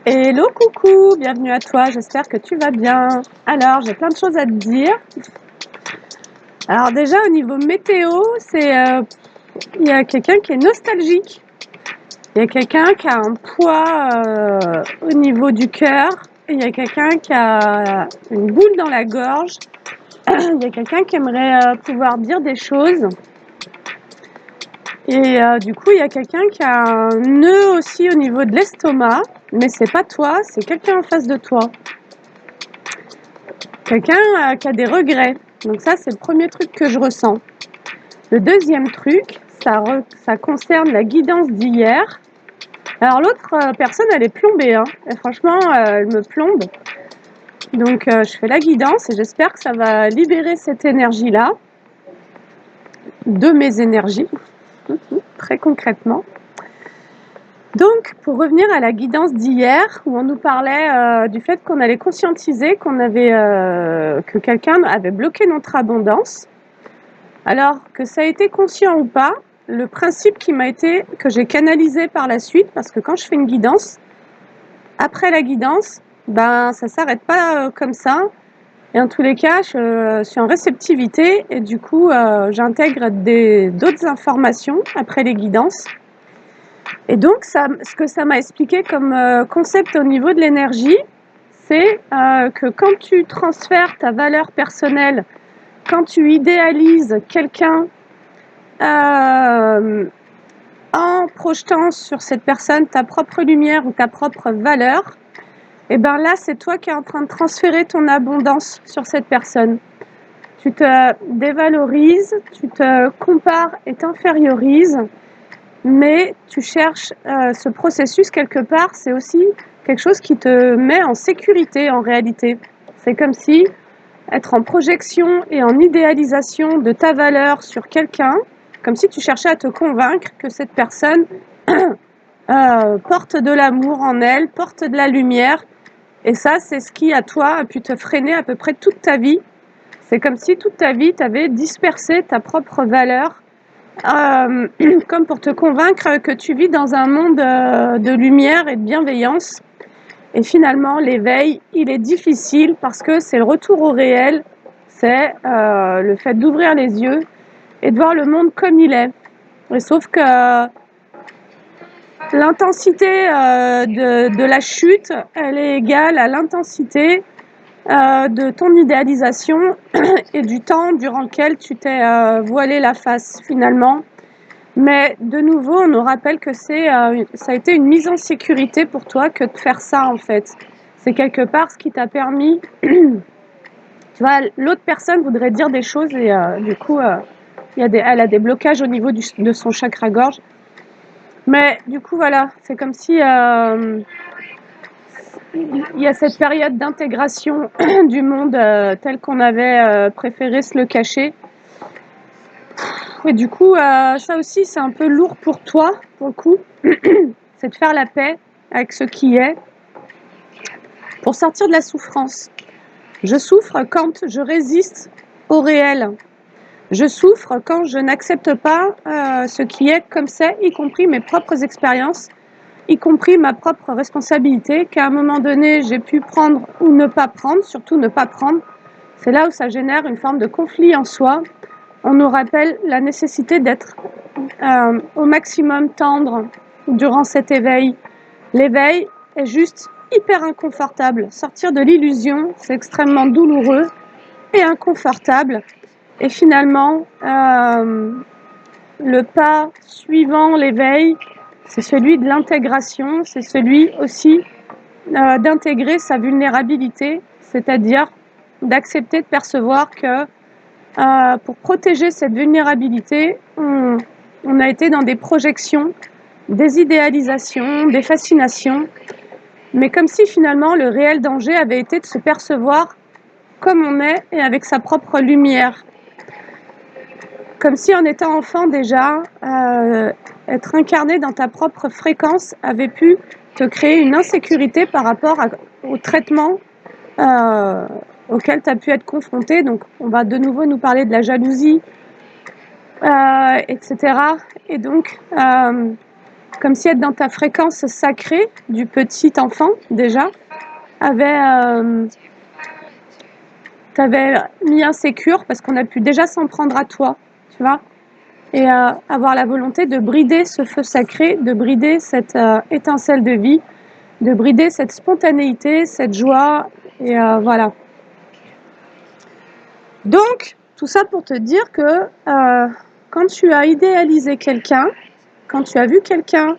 Hello, coucou, bienvenue à toi, j'espère que tu vas bien. Alors, j'ai plein de choses à te dire. Alors déjà, au niveau météo, il y a quelqu'un qui est nostalgique. Il y a quelqu'un qui a un poids au niveau du cœur. Il y a quelqu'un qui a une boule dans la gorge. Il y a quelqu'un qui aimerait pouvoir dire des choses. Et du coup, il y a quelqu'un qui a un nœud aussi au niveau de l'estomac. Mais c'est pas toi, c'est quelqu'un en face de toi. Quelqu'un qui a des regrets. Donc ça, c'est le premier truc que je ressens. Le deuxième truc, ça concerne la guidance d'hier. Alors l'autre personne, elle est plombée. Hein. Et franchement, elle me plombe. Donc je fais la guidance et j'espère que ça va libérer cette énergie-là, de mes énergies, très concrètement. Donc, pour revenir à la guidance d'hier, où on nous parlait du fait qu'on allait conscientiser que quelqu'un avait bloqué notre abondance. Alors, que ça a été conscient ou pas, le principe que j'ai canalisé par la suite, parce que quand je fais une guidance, après la guidance, ça s'arrête pas comme ça. Et en tous les cas, je suis en réceptivité et du coup, j'intègre d'autres informations après les guidances. Et donc, ce que ça m'a expliqué comme concept au niveau de l'énergie, c'est que quand tu transfères ta valeur personnelle, quand tu idéalises quelqu'un en projetant sur cette personne ta propre lumière ou ta propre valeur, et bien là, c'est toi qui es en train de transférer ton abondance sur cette personne. Tu te dévalorises, tu te compares et t'infériorises, mais tu cherches ce processus quelque part, c'est aussi quelque chose qui te met en sécurité en réalité. C'est comme si être en projection et en idéalisation de ta valeur sur quelqu'un, comme si tu cherchais à te convaincre que cette personne porte de l'amour en elle, porte de la lumière. Et ça, c'est ce qui, à toi, a pu te freiner à peu près toute ta vie. C'est comme si toute ta vie, tu avais dispersé ta propre valeur, comme pour te convaincre que tu vis dans un monde de lumière et de bienveillance. Et finalement, l'éveil, il est difficile parce que c'est le retour au réel, c'est le fait d'ouvrir les yeux et de voir le monde comme il est. Et sauf que l'intensité de la chute, elle est égale à l'intensité de ton idéalisation et du temps durant lequel tu t'es voilé la face finalement. Mais de nouveau, on nous rappelle que ça a été une mise en sécurité pour toi que de faire ça en fait. C'est quelque part ce qui t'a permis. Tu vois, l'autre personne voudrait dire des choses et du coup, elle a des blocages au niveau de son chakra-gorge. Mais du coup, voilà, c'est comme si il y a cette période d'intégration du monde tel qu'on avait préféré se le cacher. Et du coup, ça aussi, c'est un peu lourd pour toi, pour le coup. C'est de faire la paix avec ce qui est pour sortir de la souffrance. Je souffre quand je résiste au réel. Je souffre quand je n'accepte pas ce qui est comme c'est, y compris mes propres expériences, y compris ma propre responsabilité, qu'à un moment donné, j'ai pu prendre ou ne pas prendre, surtout ne pas prendre. C'est là où ça génère une forme de conflit en soi. On nous rappelle la nécessité d'être au maximum tendre durant cet éveil. L'éveil est juste hyper inconfortable. Sortir de l'illusion, c'est extrêmement douloureux et inconfortable. Et finalement, le pas suivant l'éveil, c'est celui de l'intégration, c'est celui aussi d'intégrer sa vulnérabilité, c'est-à-dire d'accepter de percevoir que pour protéger cette vulnérabilité, on a été dans des projections, des idéalisations, des fascinations, mais comme si finalement le réel danger avait été de se percevoir comme on est et avec sa propre lumière. Comme si en étant enfant déjà, être incarné dans ta propre fréquence avait pu te créer une insécurité par rapport au traitement auquel tu as pu être confronté. Donc on va de nouveau nous parler de la jalousie, etc. Et donc comme si être dans ta fréquence sacrée du petit enfant, déjà, t'avait mis un sécure parce qu'on a pu déjà s'en prendre à toi, tu vois, et avoir la volonté de brider ce feu sacré, de brider cette étincelle de vie, de brider cette spontanéité, cette joie, et voilà. Donc, tout ça pour te dire que quand tu as idéalisé quelqu'un, quand tu as vu quelqu'un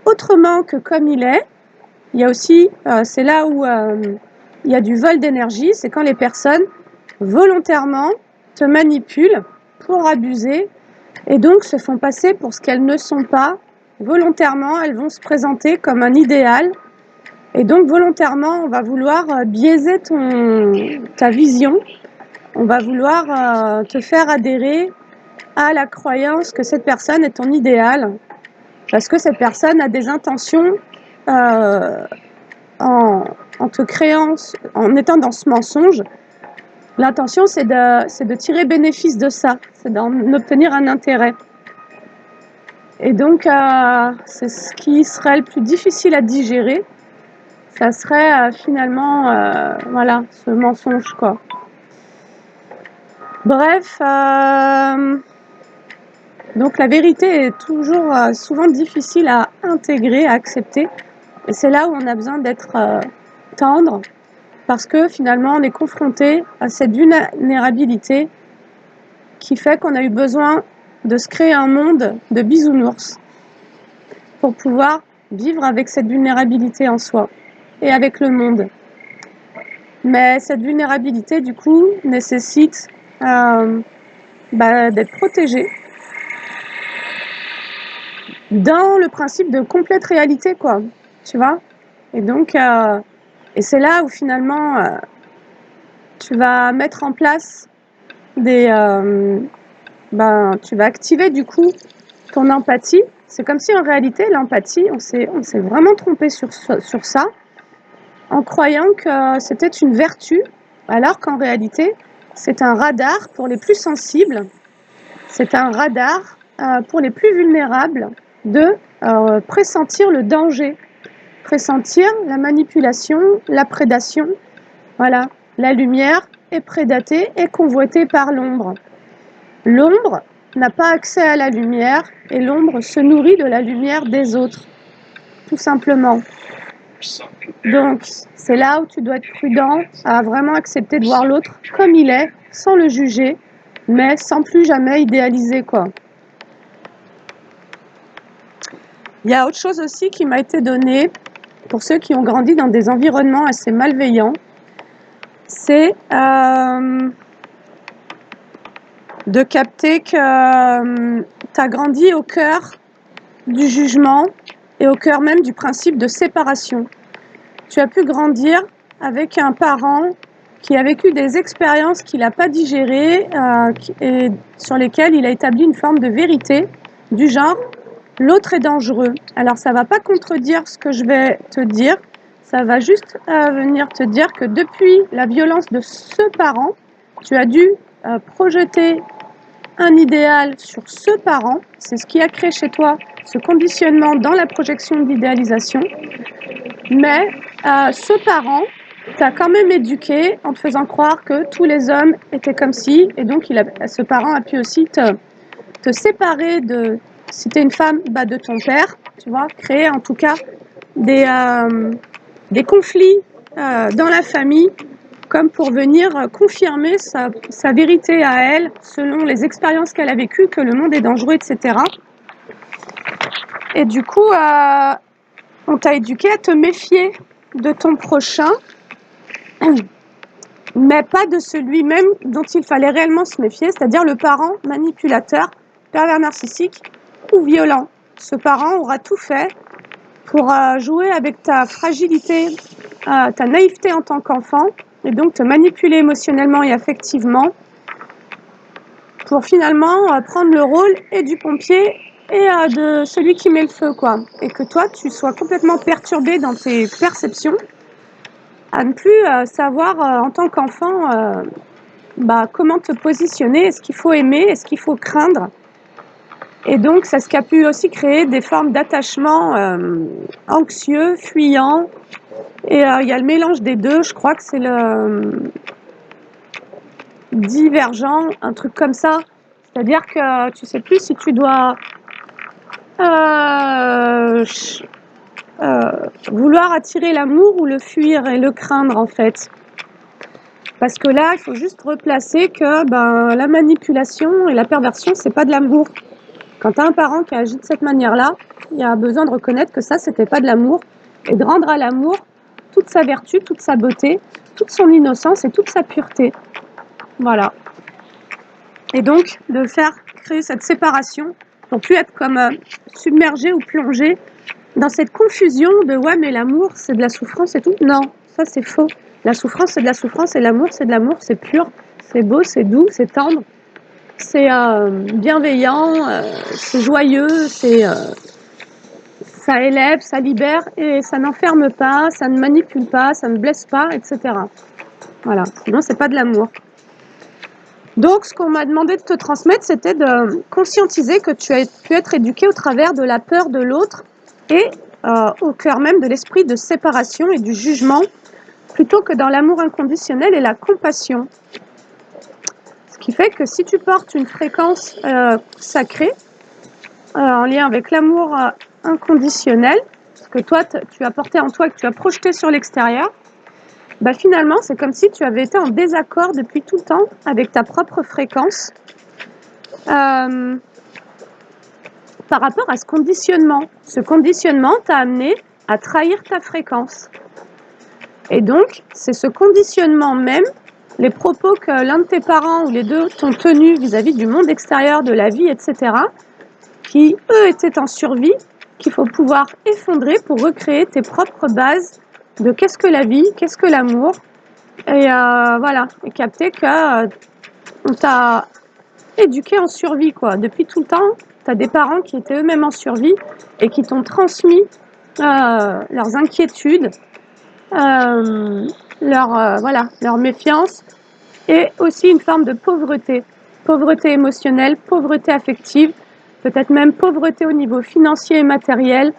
autrement que comme il est, il y a aussi, c'est là où il y a du vol d'énergie, c'est quand les personnes volontairement te manipulent pour abuser et donc se font passer pour ce qu'elles ne sont pas. Volontairement, elles vont se présenter comme un idéal et donc volontairement, on va vouloir biaiser ta vision, on va vouloir te faire adhérer à la croyance que cette personne est ton idéal parce que cette personne a des intentions en te créant, en étant dans ce mensonge. L'intention, c'est de tirer bénéfice de ça, c'est d'en obtenir un intérêt. Et donc, c'est ce qui serait le plus difficile à digérer, ça serait finalement, voilà, ce mensonge, quoi. Bref, donc la vérité est toujours souvent difficile à intégrer, à accepter. Et c'est là où on a besoin d'être tendre, parce que finalement, on est confronté à cette vulnérabilité qui fait qu'on a eu besoin de se créer un monde de bisounours pour pouvoir vivre avec cette vulnérabilité en soi et avec le monde. Mais cette vulnérabilité, du coup, nécessite d'être protégée dans le principe de complète réalité, quoi, tu vois. Et donc, et c'est là où finalement, tu vas mettre en place tu vas activer du coup ton empathie. C'est comme si en réalité, l'empathie, on s'est vraiment trompé sur ça, en croyant que c'était une vertu, alors qu'en réalité, c'est un radar pour les plus sensibles, c'est un radar pour les plus vulnérables de pressentir le danger, pressentir la manipulation, la prédation. Voilà, la lumière est prédatée et convoitée par l'ombre. L'ombre n'a pas accès à la lumière et l'ombre se nourrit de la lumière des autres, tout simplement. Donc, c'est là où tu dois être prudent à vraiment accepter de voir l'autre comme il est, sans le juger, mais sans plus jamais idéaliser, quoi. Il y a autre chose aussi qui m'a été donnée pour ceux qui ont grandi dans des environnements assez malveillants, c'est de capter que tu as grandi au cœur du jugement et au cœur même du principe de séparation. Tu as pu grandir avec un parent qui a vécu des expériences qu'il n'a pas digérées et sur lesquelles il a établi une forme de vérité du genre « l'autre est dangereux ». Alors ça ne va pas contredire ce que je vais te dire, ça va juste venir te dire que depuis la violence de ce parent, tu as dû projeter un idéal sur ce parent, c'est ce qui a créé chez toi ce conditionnement dans la projection de l'idéalisation, mais ce parent t'a quand même éduqué en te faisant croire que tous les hommes étaient comme ci, et donc ce parent a pu aussi te séparer de, si tu es une femme, de ton père, tu vois, créer en tout cas des conflits dans la famille, comme pour venir confirmer sa vérité à elle, selon les expériences qu'elle a vécues, que le monde est dangereux, etc. Et du coup, on t'a éduqué à te méfier de ton prochain, mais pas de celui même dont il fallait réellement se méfier, c'est-à-dire le parent manipulateur, pervers narcissique ou violent. Ce parent aura tout fait pour jouer avec ta fragilité, ta naïveté en tant qu'enfant, et donc te manipuler émotionnellement et affectivement, pour finalement prendre le rôle et du pompier et de celui qui met le feu, quoi. Et que toi, tu sois complètement perturbé dans tes perceptions, à ne plus savoir en tant qu'enfant comment te positionner, est-ce qu'il faut aimer, est-ce qu'il faut craindre. Et donc, c'est ce qui a pu aussi créer des formes d'attachement anxieux, fuyants. Et il y a le mélange des deux, je crois que c'est le divergent, un truc comme ça. C'est-à-dire que tu sais plus si tu dois vouloir attirer l'amour ou le fuir et le craindre en fait. Parce que là, il faut juste replacer que la manipulation et la perversion, c'est pas de l'amour. Quand tu as un parent qui agit de cette manière-là, il y a besoin de reconnaître que ça, c'était pas de l'amour et de rendre à l'amour toute sa vertu, toute sa beauté, toute son innocence et toute sa pureté. Voilà. Et donc, de faire créer cette séparation pour plus être comme submergé ou plongé dans cette confusion de ouais, mais l'amour, c'est de la souffrance et tout. Non, ça, c'est faux. La souffrance, c'est de la souffrance et l'amour, c'est de l'amour, c'est pur, c'est beau, c'est doux, c'est tendre, c'est bienveillant, c'est joyeux, ça élève, ça libère et ça n'enferme pas, ça ne manipule pas, ça ne blesse pas, etc. Voilà, sinon, c'est pas de l'amour. Donc, ce qu'on m'a demandé de te transmettre, c'était de conscientiser que tu as pu être éduqué au travers de la peur de l'autre et au cœur même de l'esprit de séparation et du jugement, plutôt que dans l'amour inconditionnel et la compassion. Ce qui fait que si tu portes une fréquence sacrée, en lien avec l'amour inconditionnel, ce que toi, tu as porté en toi et que tu as projeté sur l'extérieur, finalement, c'est comme si tu avais été en désaccord depuis tout le temps avec ta propre fréquence par rapport à ce conditionnement. Ce conditionnement t'a amené à trahir ta fréquence. Et donc, c'est ce conditionnement même, les propos que l'un de tes parents ou les deux t'ont tenus vis-à-vis du monde extérieur, de la vie, etc., qui, eux, étaient en survie, qu'il faut pouvoir effondrer pour recréer tes propres bases de qu'est-ce que la vie, qu'est-ce que l'amour, et voilà, et capter que on t'a éduqué en survie, quoi. Depuis tout le temps, tu as des parents qui étaient eux-mêmes en survie et qui t'ont transmis leurs inquiétudes, leur méfiance et aussi une forme de pauvreté émotionnelle, pauvreté affective, peut-être même pauvreté au niveau financier et matériel,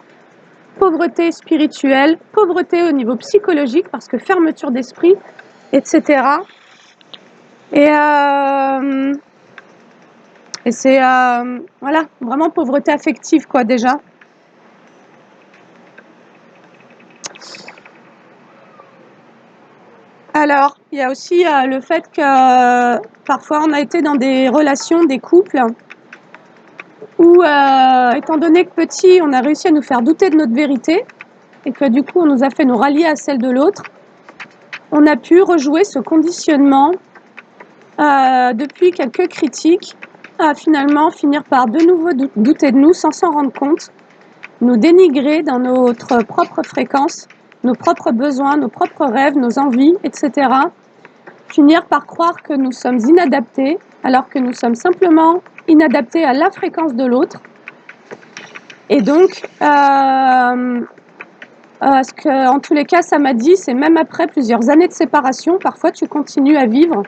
pauvreté spirituelle, pauvreté au niveau psychologique parce que fermeture d'esprit, etc. Et c'est voilà, vraiment pauvreté affective quoi déjà. Alors, il y a aussi le fait que parfois on a été dans des relations, des couples, où étant donné que petit, on a réussi à nous faire douter de notre vérité, et que du coup on nous a fait nous rallier à celle de l'autre, on a pu rejouer ce conditionnement depuis quelques critiques, à finalement finir par de nouveau douter de nous sans s'en rendre compte, nous dénigrer dans notre propre fréquence, nos propres besoins, nos propres rêves, nos envies, etc. Finir par croire que nous sommes inadaptés, alors que nous sommes simplement inadaptés à la fréquence de l'autre. Et donc, ce que, en tous les cas, ça m'a dit, c'est même après plusieurs années de séparation, parfois tu continues à vivre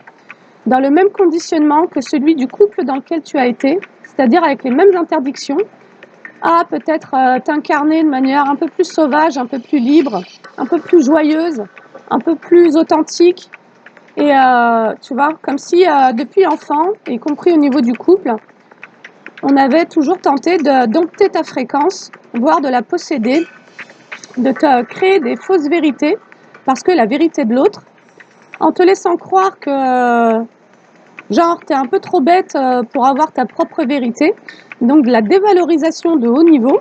dans le même conditionnement que celui du couple dans lequel tu as été, c'est-à-dire avec les mêmes interdictions, à peut-être t'incarner de manière un peu plus sauvage, un peu plus libre, un peu plus joyeuse, un peu plus authentique. Et tu vois, comme si depuis enfant, y compris au niveau du couple, on avait toujours tenté de dompter ta fréquence, voire de la posséder, de te créer des fausses vérités, parce que la vérité de l'autre, en te laissant croire que genre, t'es un peu trop bête pour avoir ta propre vérité. Donc, de la dévalorisation de haut niveau,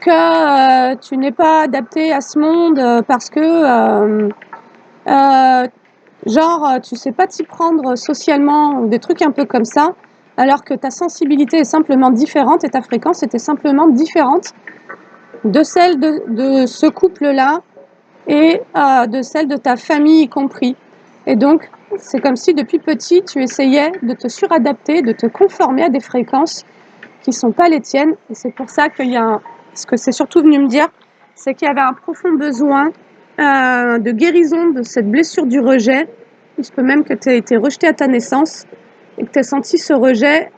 que tu n'es pas adapté à ce monde parce que, tu sais pas t'y prendre socialement, ou des trucs un peu comme ça, alors que ta sensibilité est simplement différente et ta fréquence était simplement différente de celle de ce couple-là et de celle de ta famille y compris. Et donc, c'est comme si depuis petit, tu essayais de te suradapter, de te conformer à des fréquences qui ne sont pas les tiennes. Et c'est pour ça qu'il y a ce que c'est surtout venu me dire, c'est qu'il y avait un profond besoin de guérison de cette blessure du rejet, puisque même que tu as été rejeté à ta naissance, et que tu as senti ce rejet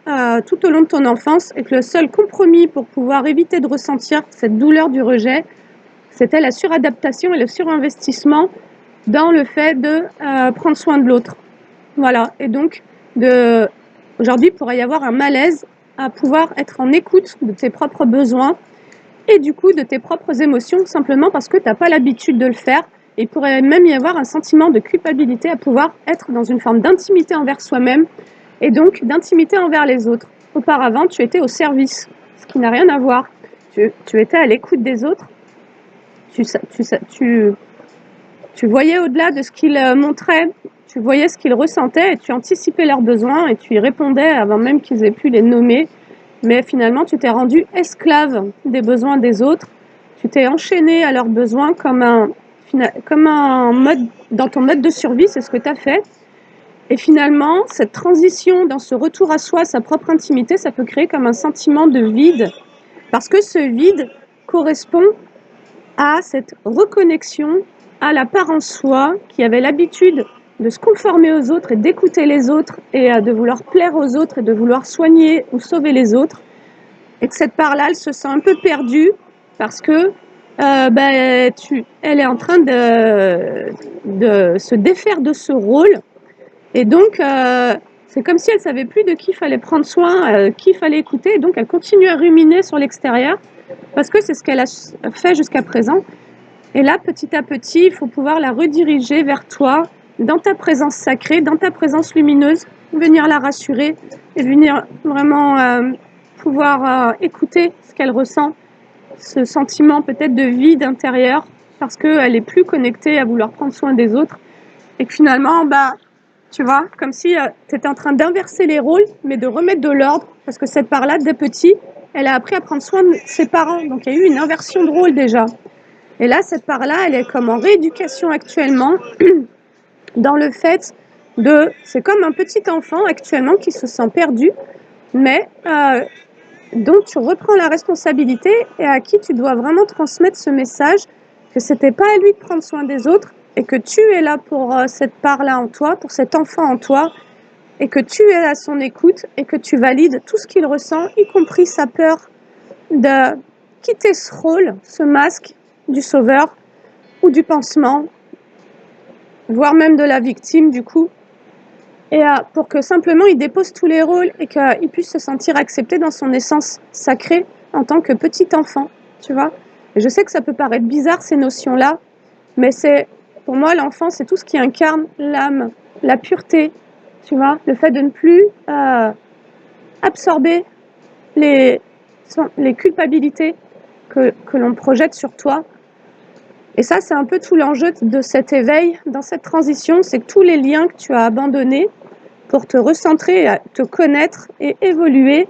tout au long de ton enfance et que le seul compromis pour pouvoir éviter de ressentir cette douleur du rejet, c'était la suradaptation et le surinvestissement dans le fait de prendre soin de l'autre. Voilà, et donc aujourd'hui, il pourrait y avoir un malaise à pouvoir être en écoute de tes propres besoins et du coup de tes propres émotions, simplement parce que tu n'as pas l'habitude de le faire. Et il pourrait même y avoir un sentiment de culpabilité à pouvoir être dans une forme d'intimité envers soi-même et donc d'intimité envers les autres. Auparavant, tu étais au service, ce qui n'a rien à voir. Tu étais à l'écoute des autres, tu voyais au-delà de ce qu'ils montraient, tu voyais ce qu'ils ressentaient et tu anticipais leurs besoins et tu y répondais avant même qu'ils aient pu les nommer. Mais finalement, tu t'es rendu esclave des besoins des autres. Tu t'es enchaîné à leurs besoins comme un mode, dans ton mode de survie, c'est ce que tu as fait. Et finalement, cette transition dans ce retour à soi, sa propre intimité, ça peut créer comme un sentiment de vide. Parce que ce vide correspond à cette reconnexion à la part en soi qui avait l'habitude de se conformer aux autres et d'écouter les autres et de vouloir plaire aux autres et de vouloir soigner ou sauver les autres. Et que cette part-là, elle se sent un peu perdue parce que elle est en train de se défaire de ce rôle. Et donc, c'est comme si elle savait plus de qui fallait prendre soin, qui fallait écouter. Et donc, elle continue à ruminer sur l'extérieur parce que c'est ce qu'elle a fait jusqu'à présent. Et là, petit à petit, il faut pouvoir la rediriger vers toi, dans ta présence sacrée, dans ta présence lumineuse, venir la rassurer et venir vraiment pouvoir écouter ce qu'elle ressent, ce sentiment peut-être de vide intérieur, parce qu'elle est plus connectée à vouloir prendre soin des autres. Et que finalement, tu vois, comme si tu étais en train d'inverser les rôles, mais de remettre de l'ordre, parce que cette part-là, dès petit, elle a appris à prendre soin de ses parents. Donc il y a eu une inversion de rôle déjà. Et là, cette part-là, elle est comme en rééducation actuellement, dans le fait c'est comme un petit enfant actuellement qui se sent perdu, mais dont tu reprends la responsabilité et à qui tu dois vraiment transmettre ce message que c'était pas à lui de prendre soin des autres et que tu es là pour cette part-là en toi, pour cet enfant en toi, et que tu es à son écoute et que tu valides tout ce qu'il ressent, y compris sa peur de quitter ce rôle, ce masque du sauveur ou du pansement, voire même de la victime du coup, et pour que simplement il dépose tous les rôles et qu'il puisse se sentir accepté dans son essence sacrée en tant que petit enfant, tu vois. Et je sais que ça peut paraître bizarre ces notions-là, mais pour moi l'enfant c'est tout ce qui incarne l'âme, la pureté, tu vois, le fait de ne plus absorber les culpabilités que l'on projette sur toi. Et ça, c'est un peu tout l'enjeu de cet éveil, dans cette transition, c'est que tous les liens que tu as abandonnés pour te recentrer, te connaître et évoluer,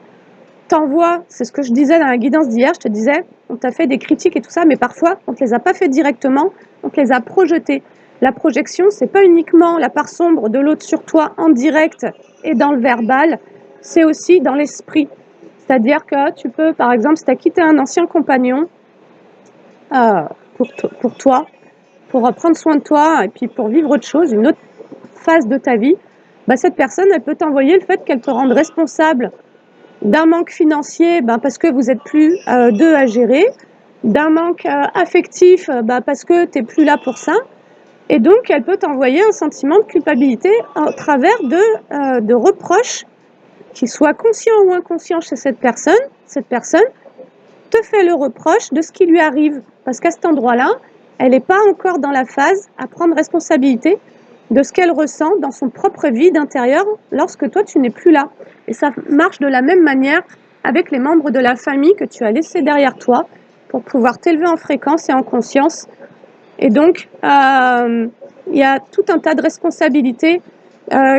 t'envoient, c'est ce que je disais dans la guidance d'hier, je te disais, on t'a fait des critiques et tout ça, mais parfois, on ne te les a pas fait directement, on te les a projetées. La projection, c'est pas uniquement la part sombre de l'autre sur toi en direct et dans le verbal, c'est aussi dans l'esprit. C'est-à-dire que tu peux, par exemple, si tu as quitté un ancien compagnon, pour toi, pour prendre soin de toi et puis pour vivre autre chose, une autre phase de ta vie, cette personne, elle peut t'envoyer le fait qu'elle te rende responsable d'un manque financier parce que vous n'êtes plus deux à gérer, d'un manque affectif parce que tu n'es plus là pour ça. Et donc, elle peut t'envoyer un sentiment de culpabilité à travers de reproches qui soient conscients ou inconscients chez cette personne. Cette personne te fait le reproche de ce qui lui arrive. Parce qu'à cet endroit-là, elle n'est pas encore dans la phase à prendre responsabilité de ce qu'elle ressent dans son propre vide intérieur lorsque toi, tu n'es plus là. Et ça marche de la même manière avec les membres de la famille que tu as laissés derrière toi pour pouvoir t'élever en fréquence et en conscience. Et donc, il y a tout un tas de responsabilités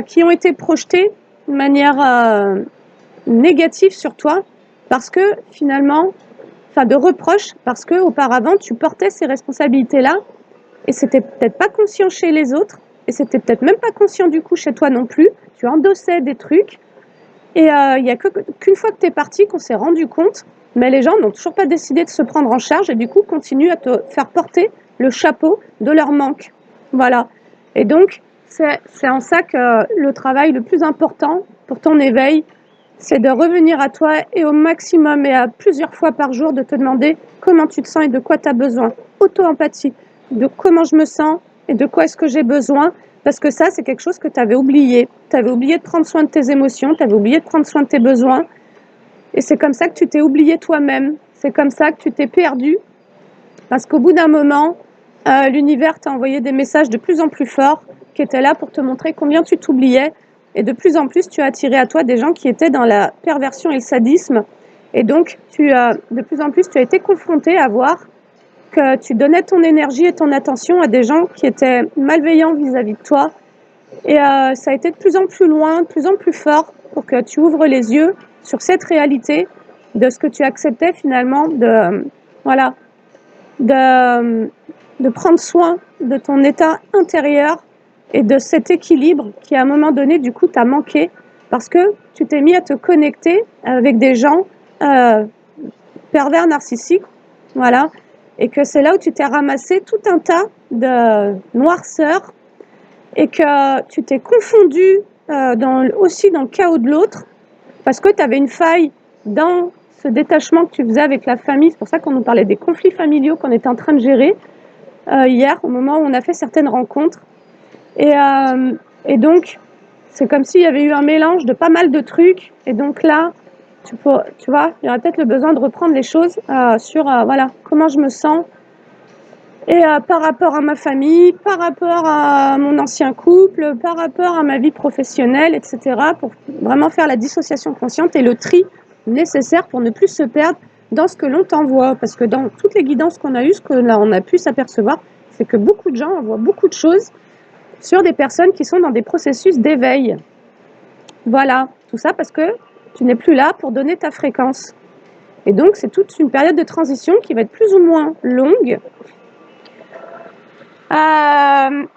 qui ont été projetées de manière négative sur toi parce que finalement, de reproches, parce qu'auparavant, tu portais ces responsabilités-là et c'était peut-être pas conscient chez les autres et c'était peut-être même pas conscient du coup chez toi non plus. Tu endossais des trucs et il n'y a qu'une fois que tu es parti qu'on s'est rendu compte, mais les gens n'ont toujours pas décidé de se prendre en charge et du coup continuent à te faire porter le chapeau de leur manque. Voilà. Et donc, c'est en ça que le travail le plus important pour ton éveil, c'est de revenir à toi et au maximum et à plusieurs fois par jour de te demander comment tu te sens et de quoi tu as besoin. Auto-empathie, de comment je me sens et de quoi est-ce que j'ai besoin, parce que ça, c'est quelque chose que tu avais oublié. Tu avais oublié de prendre soin de tes émotions, tu avais oublié de prendre soin de tes besoins, et c'est comme ça que tu t'es oublié toi-même. C'est comme ça que tu t'es perdu, parce qu'au bout d'un moment, l'univers t'a envoyé des messages de plus en plus forts qui étaient là pour te montrer combien tu t'oubliais. Et de plus en plus, tu as attiré à toi des gens qui étaient dans la perversion et le sadisme. Et donc, de plus en plus, tu as été confronté à voir que tu donnais ton énergie et ton attention à des gens qui étaient malveillants vis-à-vis de toi. Et ça a été de plus en plus loin, de plus en plus fort pour que tu ouvres les yeux sur cette réalité de ce que tu acceptais finalement voilà, de prendre soin de ton état intérieur et de cet équilibre qui, à un moment donné, du coup, t'a manqué parce que tu t'es mis à te connecter avec des gens pervers narcissiques, voilà, et que c'est là où tu t'es ramassé tout un tas de noirceur et que tu t'es confondu aussi dans le chaos de l'autre parce que tu avais une faille dans ce détachement que tu faisais avec la famille. C'est pour ça qu'on nous parlait des conflits familiaux qu'on était en train de gérer hier, au moment où on a fait certaines rencontres. Et donc, c'est comme s'il y avait eu un mélange de pas mal de trucs. Et donc là, tu vois, il y aurait peut-être le besoin de reprendre les choses sur voilà, comment je me sens. Et par rapport à ma famille, par rapport à mon ancien couple, par rapport à ma vie professionnelle, etc., pour vraiment faire la dissociation consciente et le tri nécessaire pour ne plus se perdre dans ce que l'on t'envoie. Parce que dans toutes les guidances qu'on a eues, ce qu'on a pu s'apercevoir, c'est que beaucoup de gens envoient beaucoup de choses sur des personnes qui sont dans des processus d'éveil. Voilà, tout ça parce que tu n'es plus là pour donner ta fréquence. Et donc, c'est toute une période de transition qui va être plus ou moins longue,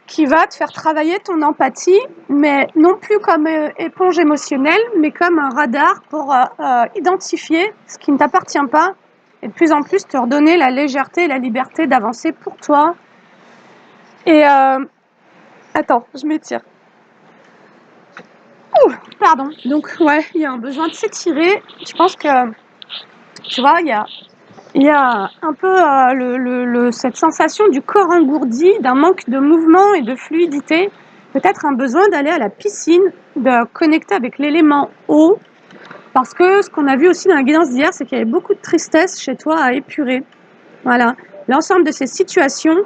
qui va te faire travailler ton empathie, mais non plus comme éponge émotionnelle, mais comme un radar pour identifier ce qui ne t'appartient pas et de plus en plus te redonner la légèreté et la liberté d'avancer pour toi. Et attends, je m'étire. Pardon. Donc ouais, il y a un besoin de s'étirer. Je pense que, tu vois, il y a un peu cette sensation du corps engourdi, d'un manque de mouvement et de fluidité, peut-être un besoin d'aller à la piscine, de connecter avec l'élément eau, parce que ce qu'on a vu aussi dans la guidance d'hier, c'est qu'il y avait beaucoup de tristesse chez toi à épurer. Voilà, l'ensemble de ces situations,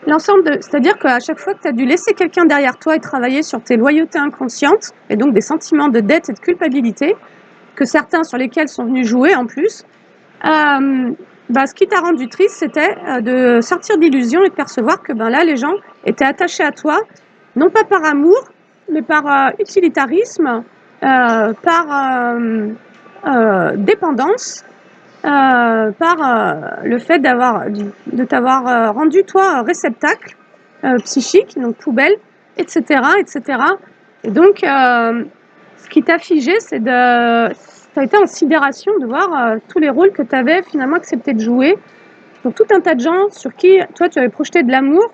c'est-à-dire qu'à chaque fois que tu as dû laisser quelqu'un derrière toi et travailler sur tes loyautés inconscientes, et donc des sentiments de dette et de culpabilité, que certains sur lesquels sont venus jouer en plus, ce qui t'a rendu triste, c'était de sortir d'illusion et de percevoir que là, les gens étaient attachés à toi, non pas par amour, mais par utilitarisme, par dépendance, par le fait de t'avoir rendu toi réceptacle psychique, donc poubelle, etc., etc. Et donc, ce qui t'a figé, c'est tu as été en sidération de voir tous les rôles que tu avais finalement accepté de jouer pour tout un tas de gens sur qui, toi, tu avais projeté de l'amour.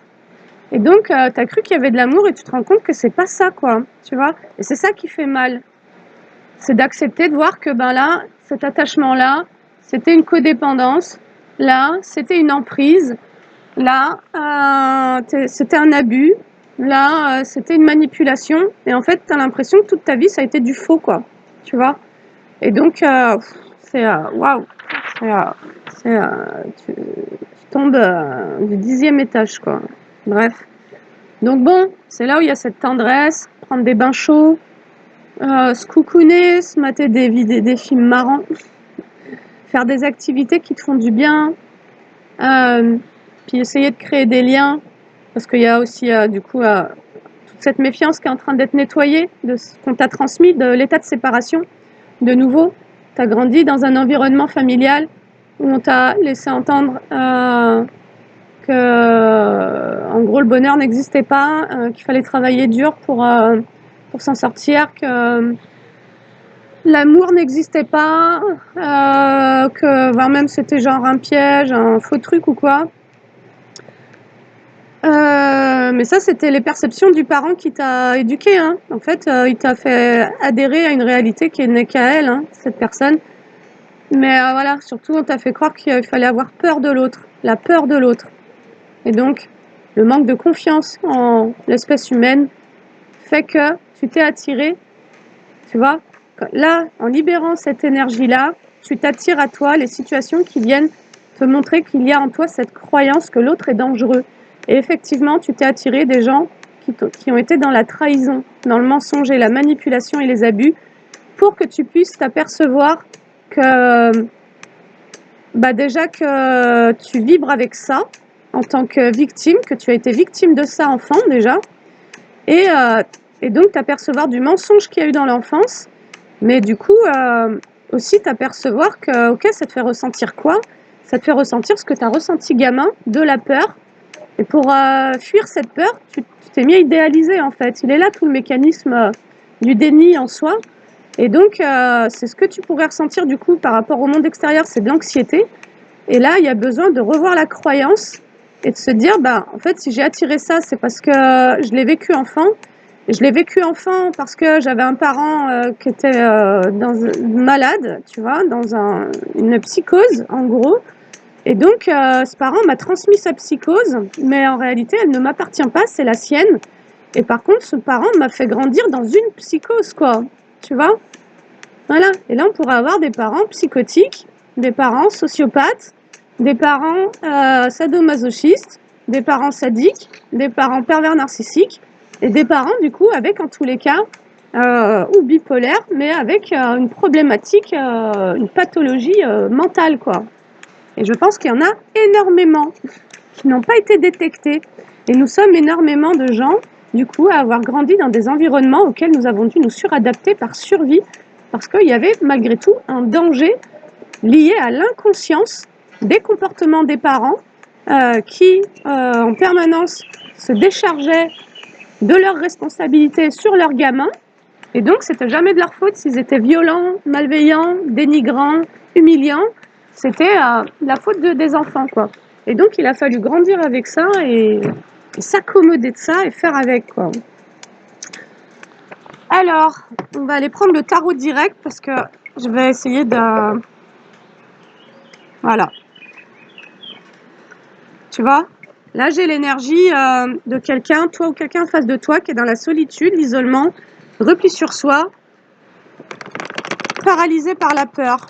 Et donc, tu as cru qu'il y avait de l'amour et tu te rends compte que c'est pas ça, quoi. Tu vois? Et c'est ça qui fait mal. C'est d'accepter de voir que, là, cet attachement-là, c'était une codépendance. Là, c'était une emprise. Là, c'était un abus. Là, c'était une manipulation. Et en fait, tu as l'impression que toute ta vie, ça a été du faux, quoi. Tu vois? Et donc, c'est waouh! Tu tombes du 10e étage, quoi. Bref. Donc bon, c'est là où il y a cette tendresse, prendre des bains chauds, se coucouner, se mater des films marrants, faire des activités qui te font du bien, puis essayer de créer des liens, parce qu'il y a aussi du coup toute cette méfiance qui est en train d'être nettoyée de ce qu'on t'a transmis, de l'état de séparation. De nouveau, tu as grandi dans un environnement familial où on t'a laissé entendre que, en gros, le bonheur n'existait pas, qu'il fallait travailler dur pour s'en sortir, que l'amour n'existait pas, que voire même c'était genre un piège, un faux truc ou quoi. mais ça, c'était les perceptions du parent qui t'a éduqué, hein. En fait, il t'a fait adhérer à une réalité qui n'est qu'à elle, hein, cette personne. Mais voilà, surtout, on t'a fait croire qu'il fallait avoir peur de l'autre, la peur de l'autre. Et donc, le manque de confiance en l'espèce humaine fait que tu t'es attiré, tu vois. Là, en libérant cette énergie-là, tu t'attires à toi les situations qui viennent te montrer qu'il y a en toi cette croyance que l'autre est dangereux. Et effectivement, tu t'es attiré des gens qui ont été dans la trahison, dans le mensonge et la manipulation et les abus, pour que tu puisses t'apercevoir que, bah déjà que tu vibres avec ça en tant que victime, que tu as été victime de ça enfant déjà, et, euh, et donc t'apercevoir du mensonge qu'il y a eu dans l'enfance, mais du coup aussi t'apercevoir que, ok, ça te fait ressentir quoi? Ça te fait ressentir ce que tu as ressenti gamin, de la peur. Et pour fuir cette peur, tu t'es mis à idéaliser en fait. Il est là tout le mécanisme du déni en soi. Et donc, c'est ce que tu pourrais ressentir du coup par rapport au monde extérieur, c'est de l'anxiété. Et là, il y a besoin de revoir la croyance et de se dire, bah, en fait, si j'ai attiré ça, c'est parce que je l'ai vécu enfant. Et je l'ai vécu enfant parce que j'avais un parent qui était malade, tu vois, dans une psychose, en gros. Et donc, ce parent m'a transmis sa psychose, mais en réalité, elle ne m'appartient pas, c'est la sienne. Et par contre, ce parent m'a fait grandir dans une psychose, quoi. Tu vois? Voilà. Et là, on pourrait avoir des parents psychotiques, des parents sociopathes, des parents sadomasochistes, des parents sadiques, des parents pervers narcissiques, et des parents, du coup, avec, en tous les cas, ou bipolaires, mais avec une problématique, une pathologie mentale, quoi. Et je pense qu'il y en a énormément qui n'ont pas été détectés. Et nous sommes énormément de gens, du coup, à avoir grandi dans des environnements auxquels nous avons dû nous suradapter par survie, parce qu'il y avait malgré tout un danger lié à l'inconscience des comportements des parents qui, en permanence, se déchargeaient de leurs responsabilités sur leurs gamins. Et donc, c'était jamais de leur faute s'ils étaient violents, malveillants, dénigrants, humiliants. C'était la faute des enfants, quoi. Et donc, il a fallu grandir avec ça et s'accommoder de ça et faire avec, quoi. Alors, on va aller prendre le tarot direct parce que je vais essayer de... Voilà. Tu vois? Là, j'ai l'énergie de quelqu'un, toi ou quelqu'un en face de toi, qui est dans la solitude, l'isolement, repli sur soi, paralysé par la peur.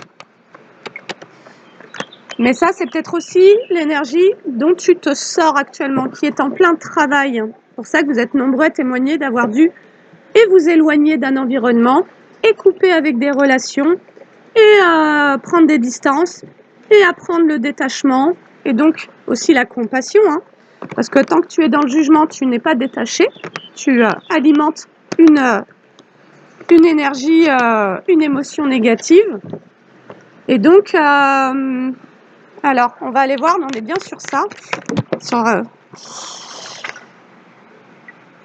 Mais ça, c'est peut-être aussi l'énergie dont tu te sors actuellement, qui est en plein travail. C'est pour ça que vous êtes nombreux à témoigner d'avoir dû et vous éloigner d'un environnement, et couper avec des relations, et prendre des distances, et apprendre le détachement, et donc aussi la compassion, hein, parce que tant que tu es dans le jugement, tu n'es pas détaché, tu alimentes une énergie, une émotion négative, et donc... alors, on va aller voir, mais on est bien sur ça.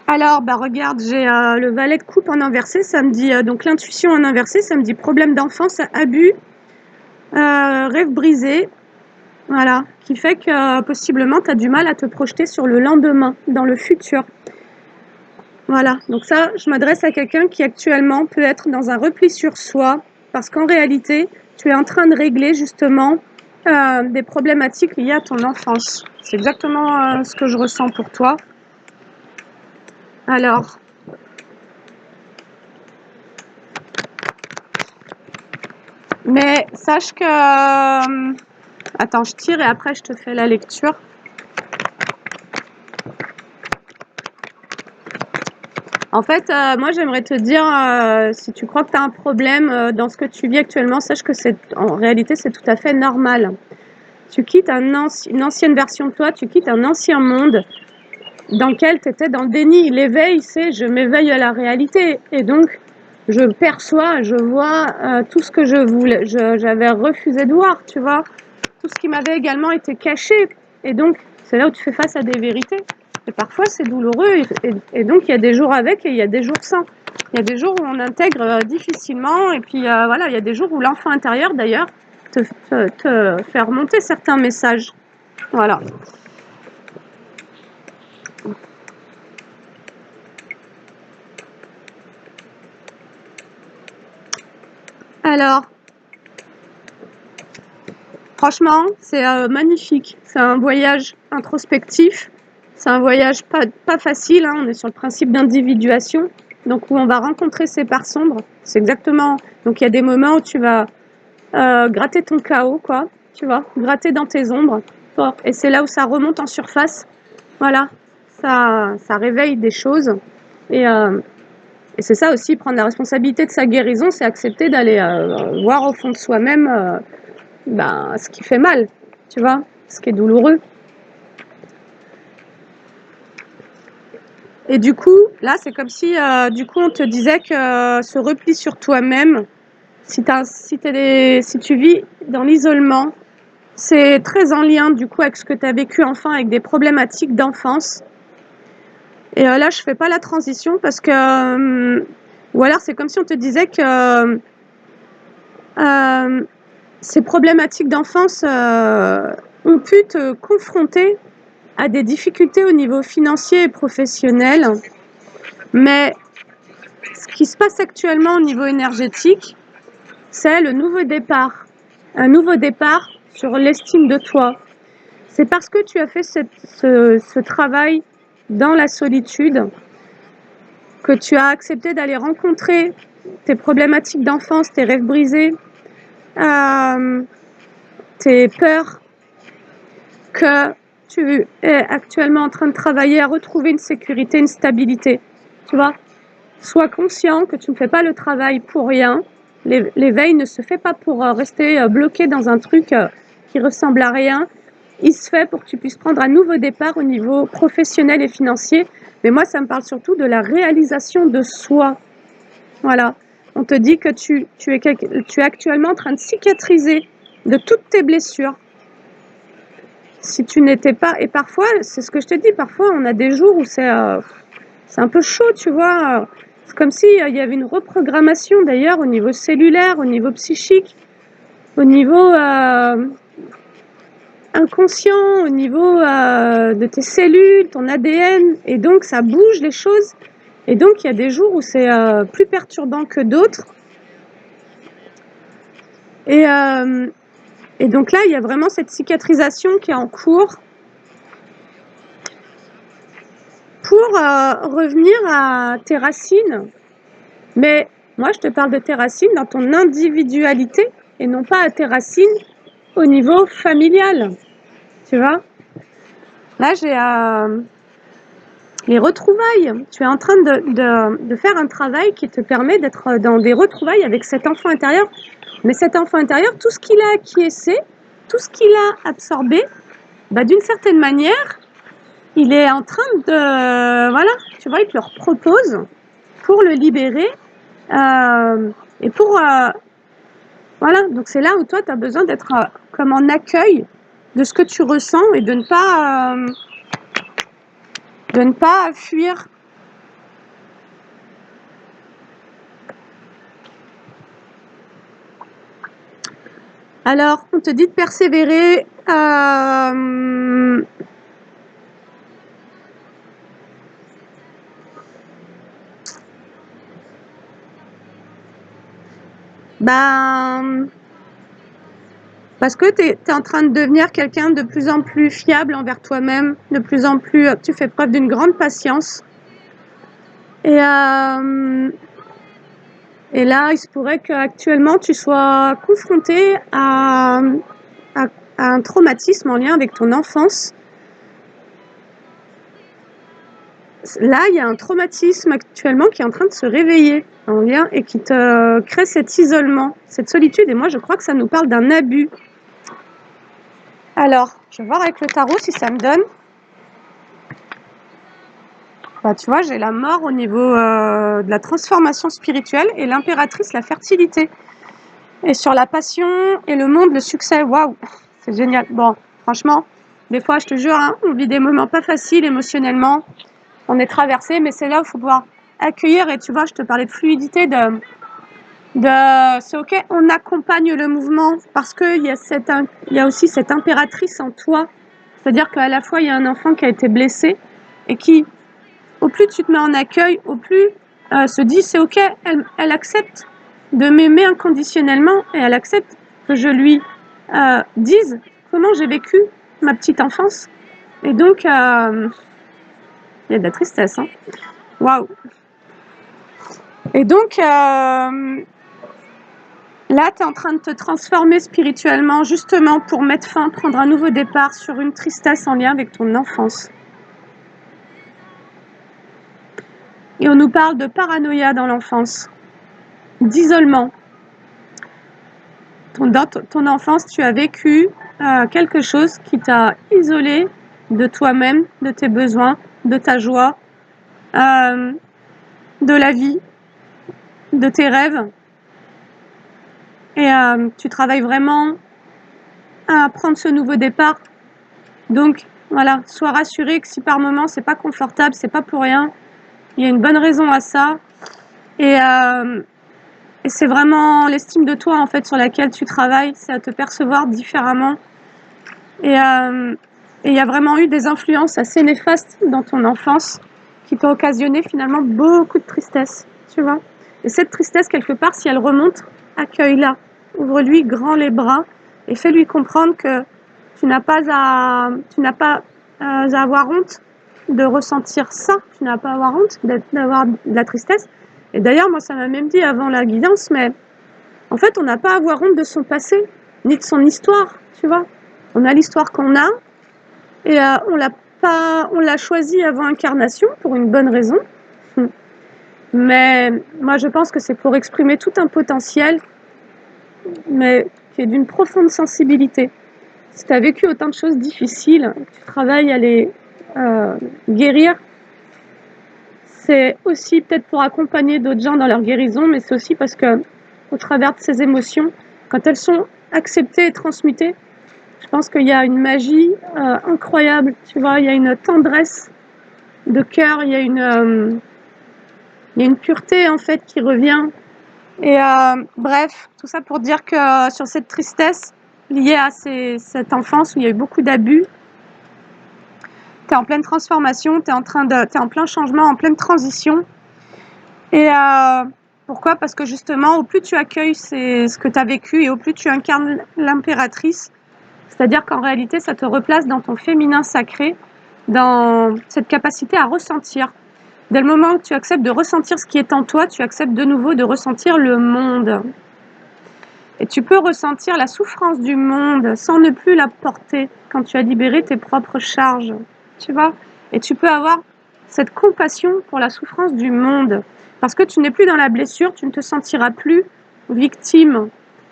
Alors, bah regarde, j'ai le valet de coupe en inversé, ça me dit, donc l'intuition en inversé, ça me dit problème d'enfance, abus, rêve brisé, voilà, qui fait que possiblement tu as du mal à te projeter sur le lendemain, dans le futur. Voilà, donc ça, je m'adresse à quelqu'un qui actuellement peut être dans un repli sur soi, parce qu'en réalité, tu es en train de régler justement des problématiques liées à ton enfance. C'est exactement ce que je ressens pour toi. Alors, mais sache que... attends, je tire et après je te fais la lecture. En fait, moi j'aimerais te dire, si tu crois que tu as un problème dans ce que tu vis actuellement, sache que en réalité c'est tout à fait normal. Tu quittes une ancienne version de toi, tu quittes un ancien monde dans lequel tu étais dans le déni. L'éveil, c'est je m'éveille à la réalité. Et donc, je perçois, je vois tout ce que j'avais refusé de voir, tu vois. Tout ce qui m'avait également été caché. Et donc, c'est là où tu fais face à des vérités. Et parfois, c'est douloureux. Et donc, il y a des jours avec et il y a des jours sans. Il y a des jours où on intègre difficilement. Et puis, voilà, il y a des jours où l'enfant intérieur, d'ailleurs, te fait remonter certains messages. Voilà. Alors, franchement, c'est magnifique. C'est un voyage introspectif. C'est un voyage pas facile, hein. On est sur le principe d'individuation. Donc, où on va rencontrer ses parts sombres. C'est exactement... Donc, il y a des moments où tu vas gratter ton chaos, quoi. Tu vois, gratter dans tes ombres. Et c'est là où ça remonte en surface. Voilà. Ça réveille des choses. Et c'est ça aussi, prendre la responsabilité de sa guérison, c'est accepter d'aller voir au fond de soi-même ce qui fait mal, tu vois, ce qui est douloureux. Et du coup, là, c'est comme si, du coup, on te disait que ce repli sur toi-même, si tu vis dans l'isolement, c'est très en lien, du coup, avec ce que tu as vécu enfant, avec des problématiques d'enfance. Et là, je fais pas la transition parce que... ou alors, c'est comme si on te disait que ces problématiques d'enfance ont pu te confronter à des difficultés au niveau financier et professionnel. Mais ce qui se passe actuellement au niveau énergétique, c'est le nouveau départ. Un nouveau départ sur l'estime de toi. C'est parce que tu as fait ce travail dans la solitude que tu as accepté d'aller rencontrer tes problématiques d'enfance, tes rêves brisés, tes peurs, que tu es actuellement en train de travailler à retrouver une sécurité, une stabilité. Tu vois ? Sois conscient que tu ne fais pas le travail pour rien. L'éveil ne se fait pas pour rester bloqué dans un truc qui ressemble à rien. Il se fait pour que tu puisses prendre un nouveau départ au niveau professionnel et financier. Mais moi, ça me parle surtout de la réalisation de soi. Voilà. On te dit que tu es actuellement en train de cicatriser de toutes tes blessures. Si tu n'étais pas... Et parfois, c'est ce que je te dis, parfois on a des jours où c'est un peu chaud, tu vois. C'est comme s'il y avait une reprogrammation d'ailleurs au niveau cellulaire, au niveau psychique, au niveau inconscient, au niveau de tes cellules, ton ADN. Et donc ça bouge les choses. Et donc il y a des jours où c'est plus perturbant que d'autres. Et donc là, il y a vraiment cette cicatrisation qui est en cours pour revenir à tes racines. Mais moi, je te parle de tes racines dans ton individualité et non pas à tes racines au niveau familial. Tu vois ? Là, j'ai les retrouvailles. Tu es en train de faire un travail qui te permet d'être dans des retrouvailles avec cet enfant intérieur. Mais cet enfant intérieur, tout ce qu'il a acquiescé, tout ce qu'il a absorbé, d'une certaine manière, il est en train de... Voilà, tu vois, il te le propose pour le libérer. Et pour... voilà, donc c'est là où toi, tu as besoin d'être comme en accueil de ce que tu ressens et de ne pas fuir. Alors, on te dit de persévérer. Parce que tu es en train de devenir quelqu'un de plus en plus fiable envers toi-même, de plus en plus... tu fais preuve d'une grande patience. Et là, il se pourrait qu'actuellement, tu sois confronté à un traumatisme en lien avec ton enfance. Là, il y a un traumatisme actuellement qui est en train de se réveiller en lien et qui te crée cet isolement, cette solitude. Et moi, je crois que ça nous parle d'un abus. Alors, je vais voir avec le tarot si ça me donne. Tu vois, j'ai la mort au niveau de la transformation spirituelle et l'impératrice, la fertilité. Et sur la passion et le monde, le succès. Waouh, c'est génial. Bon, franchement, des fois, je te jure, hein, on vit des moments pas faciles émotionnellement. On est traversé, mais c'est là où il faut pouvoir accueillir. Et tu vois, je te parlais de fluidité, c'est ok, on accompagne le mouvement parce qu'il y a aussi cette impératrice en toi. C'est-à-dire qu'à la fois, il y a un enfant qui a été blessé et qui, au plus tu te mets en accueil, au plus se dit c'est ok, elle accepte. de m'aimer inconditionnellement et elle accepte que je lui dise comment j'ai vécu ma petite enfance. Et donc, il y a de la tristesse. Hein. Waouh! Et donc, là, tu es en train de te transformer spirituellement, justement pour mettre fin, prendre un nouveau départ sur une tristesse en lien avec ton enfance. Et on nous parle de paranoïa dans l'enfance, d'isolement. Dans ton enfance, tu as vécu quelque chose qui t'a isolé de toi-même, de tes besoins, de ta joie, de la vie, de tes rêves. Et tu travailles vraiment à prendre ce nouveau départ. Donc, voilà, sois rassuré que si par moment c'est pas confortable, c'est pas pour rien. Il y a une bonne raison à ça. Et c'est vraiment l'estime de toi, en fait, sur laquelle tu travailles. C'est à te percevoir différemment. Et il y a vraiment eu des influences assez néfastes dans ton enfance qui t'ont occasionné finalement beaucoup de tristesse, tu vois. Et cette tristesse, quelque part, si elle remonte, accueille-la. Ouvre-lui grand les bras et fais-lui comprendre que tu n'as pas à avoir honte de ressentir ça. Tu n'as pas à avoir honte d'avoir de la tristesse. Et d'ailleurs, moi, ça m'a même dit avant la guidance, mais en fait, on n'a pas à avoir honte de son passé, ni de son histoire, tu vois. On a l'histoire qu'on a, et on l'a choisi avant incarnation pour une bonne raison. Mais moi, je pense que c'est pour exprimer tout un potentiel, mais qui est d'une profonde sensibilité. Si tu as vécu autant de choses difficiles, tu travailles à les guérir, c'est aussi peut-être pour accompagner d'autres gens dans leur guérison, mais c'est aussi parce que, au travers de ces émotions, quand elles sont acceptées et transmutées, je pense qu'il y a une magie incroyable, tu vois, il y a une tendresse de cœur, il y a une pureté en fait qui revient. Et bref, tout ça pour dire que sur cette tristesse liée à cette enfance où il y a eu beaucoup d'abus, tu es en pleine transformation, tu es en plein changement, en pleine transition. Et pourquoi? Parce que justement, au plus tu accueilles ce que tu as vécu et au plus tu incarnes l'impératrice, c'est-à-dire qu'en réalité, ça te replace dans ton féminin sacré, dans cette capacité à ressentir. Dès le moment où tu acceptes de ressentir ce qui est en toi, tu acceptes de nouveau de ressentir le monde. Et tu peux ressentir la souffrance du monde sans ne plus la porter quand tu as libéré tes propres charges. Tu vois? Et tu peux avoir cette compassion pour la souffrance du monde. Parce que tu n'es plus dans la blessure, tu ne te sentiras plus victime.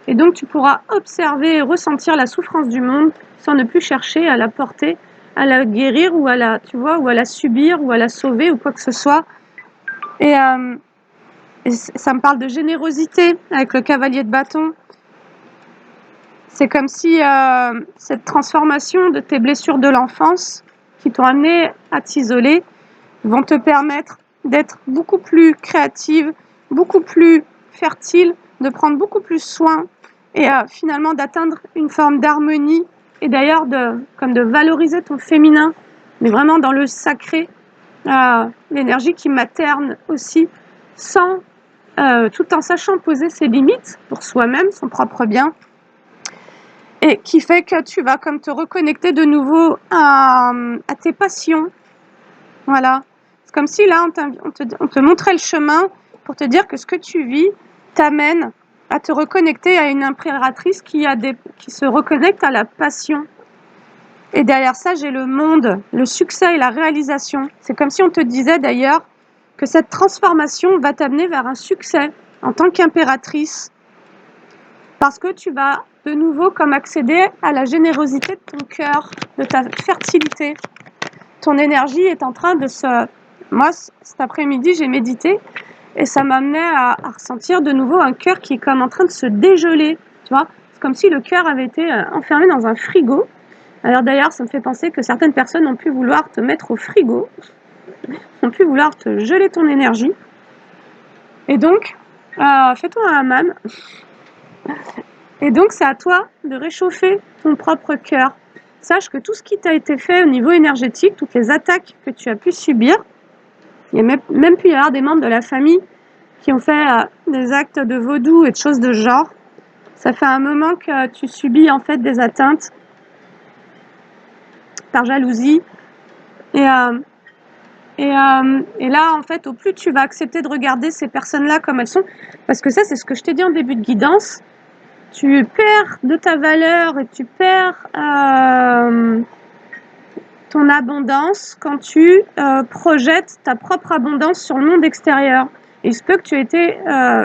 Et donc tu pourras observer et ressentir la souffrance du monde sans ne plus chercher à la porter, à la guérir ou à la, tu vois, ou à la subir ou à la sauver ou quoi que ce soit. Et ça me parle de générosité avec le cavalier de bâton. C'est comme si cette transformation de tes blessures de l'enfance qui t'ont amené à t'isoler vont te permettre d'être beaucoup plus créative, beaucoup plus fertile, de prendre beaucoup plus soin et finalement d'atteindre une forme d'harmonie et d'ailleurs comme de valoriser ton féminin, mais vraiment dans le sacré, l'énergie qui materne aussi, tout en sachant poser ses limites pour soi-même, son propre bien. Et qui fait que tu vas comme te reconnecter de nouveau à tes passions. Voilà. C'est comme si là, on te montrait le chemin pour te dire que ce que tu vis t'amène à te reconnecter à une impératrice qui se reconnecte à la passion. Et derrière ça, j'ai le monde, le succès et la réalisation. C'est comme si on te disait d'ailleurs que cette transformation va t'amener vers un succès en tant qu'impératrice. Parce que tu vas de nouveau comme accéder à la générosité de ton cœur, de ta fertilité. Ton énergie est en train de se... Moi, cet après-midi, j'ai médité et ça m'amenait à ressentir de nouveau un cœur qui est comme en train de se dégeler. Tu vois, c'est comme si le cœur avait été enfermé dans un frigo. Alors d'ailleurs, ça me fait penser que certaines personnes ont pu vouloir te mettre au frigo, ont pu vouloir te geler ton énergie. Et donc, fais-toi un hammam. Et donc, c'est à toi de réchauffer ton propre cœur. Sache que tout ce qui t'a été fait au niveau énergétique, toutes les attaques que tu as pu subir, il y a même pu y avoir des membres de la famille qui ont fait des actes de vaudou et de choses de ce genre. Ça fait un moment que tu subis en fait des atteintes par jalousie. Et là, en fait, au plus tu vas accepter de regarder ces personnes-là comme elles sont, parce que ça, c'est ce que je t'ai dit en début de guidance, tu perds de ta valeur et tu perds ton abondance quand tu projettes ta propre abondance sur le monde extérieur. Et il se peut que tu aies été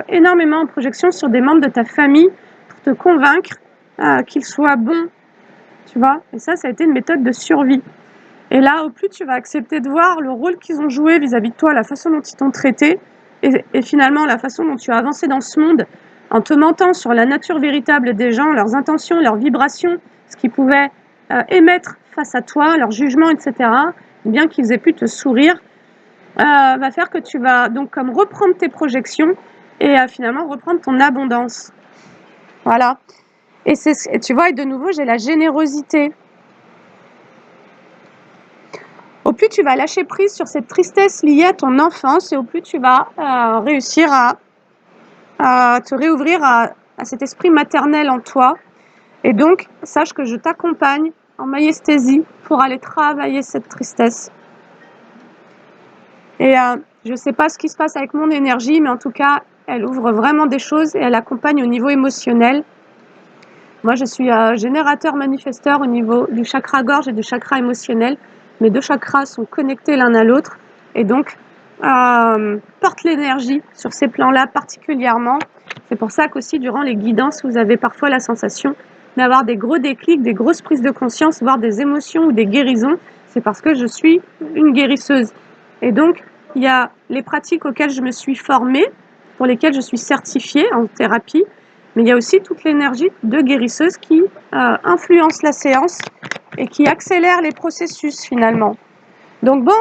énormément en projection sur des membres de ta famille pour te convaincre qu'ils soient bons, tu vois. Et ça a été une méthode de survie. Et là, au plus tu vas accepter de voir le rôle qu'ils ont joué vis-à-vis de toi, la façon dont ils t'ont traité, et finalement la façon dont tu as avancé dans ce monde, en te mentant sur la nature véritable des gens, leurs intentions, leurs vibrations, ce qu'ils pouvaient émettre face à toi, leurs jugements, etc., bien qu'ils aient pu te sourire, va faire que tu vas donc comme reprendre tes projections et finalement reprendre ton abondance. Voilà. Et tu vois, et de nouveau, j'ai la générosité. Au plus tu vas lâcher prise sur cette tristesse liée à ton enfance et au plus tu vas réussir à te réouvrir à cet esprit maternel en toi. Et donc, sache que je t'accompagne en maïesthésie pour aller travailler cette tristesse. Et je ne sais pas ce qui se passe avec mon énergie, mais en tout cas, elle ouvre vraiment des choses et elle accompagne au niveau émotionnel. Moi, je suis générateur manifesteur au niveau du chakra gorge et du chakra émotionnel. Mes deux chakras sont connectés l'un à l'autre et donc portent l'énergie sur ces plans-là particulièrement. C'est pour ça qu'aussi, durant les guidances, vous avez parfois la sensation d'avoir des gros déclics, des grosses prises de conscience, voire des émotions ou des guérisons. C'est parce que je suis une guérisseuse. Et donc, il y a les pratiques auxquelles je me suis formée, pour lesquelles je suis certifiée en thérapie, mais il y a aussi toute l'énergie de guérisseuse qui influence la séance et qui accélère les processus finalement. Donc bon,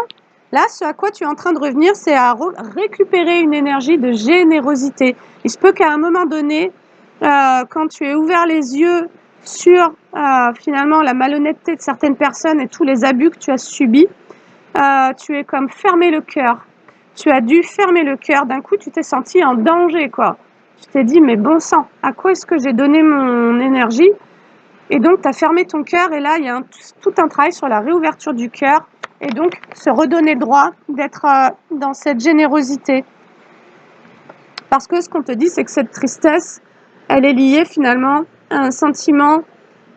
là, ce à quoi tu es en train de revenir, c'est à récupérer une énergie de générosité. Il se peut qu'à un moment donné, quand tu aies ouvert les yeux sur finalement la malhonnêteté de certaines personnes et tous les abus que tu as subis, tu es comme fermé le cœur. Tu as dû fermer le cœur. D'un coup, tu t'es senti en danger, quoi. Tu t'es dit, mais bon sang, à quoi est-ce que j'ai donné mon énergie? Et donc, tu as fermé ton cœur. Et là, il y a tout un travail sur la réouverture du cœur. Et donc, se redonner droit d'être dans cette générosité. Parce que ce qu'on te dit, c'est que cette tristesse, elle est liée finalement à un sentiment,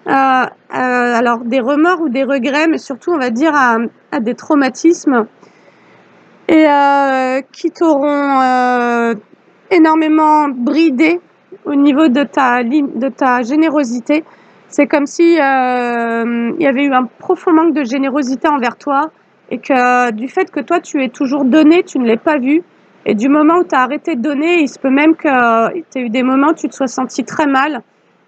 alors des remords ou des regrets, mais surtout, on va dire, à des traumatismes et qui t'auront énormément bridé au niveau de ta générosité. C'est comme si il y avait eu un profond manque de générosité envers toi et que du fait que toi tu aies toujours donné, tu ne l'aies pas vu. Et du moment où tu as arrêté de donner, il se peut même que tu aies eu des moments où tu te sois senti très mal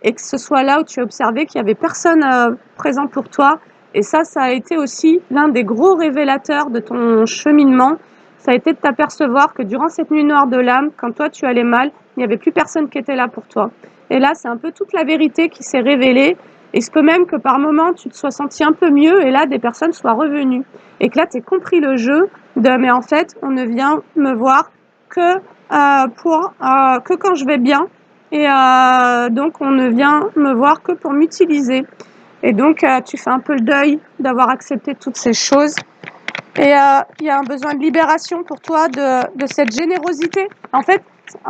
et que ce soit là où tu as observé qu'il n'y avait personne présent pour toi. Et ça a été aussi l'un des gros révélateurs de ton cheminement. Ça a été de t'apercevoir que durant cette nuit noire de l'âme, quand toi tu allais mal, il n'y avait plus personne qui était là pour toi. Et là, c'est un peu toute la vérité qui s'est révélée. Et il se peut même que par moment, tu te sois senti un peu mieux et là, des personnes soient revenues. Et que là, tu aies compris le jeu de « mais en fait, on ne vient me voir que, que quand je vais bien. Et donc, on ne vient me voir que pour m'utiliser. » Et donc, tu fais un peu le deuil d'avoir accepté toutes ces choses. Et il y a un besoin de libération pour toi de cette générosité. En fait,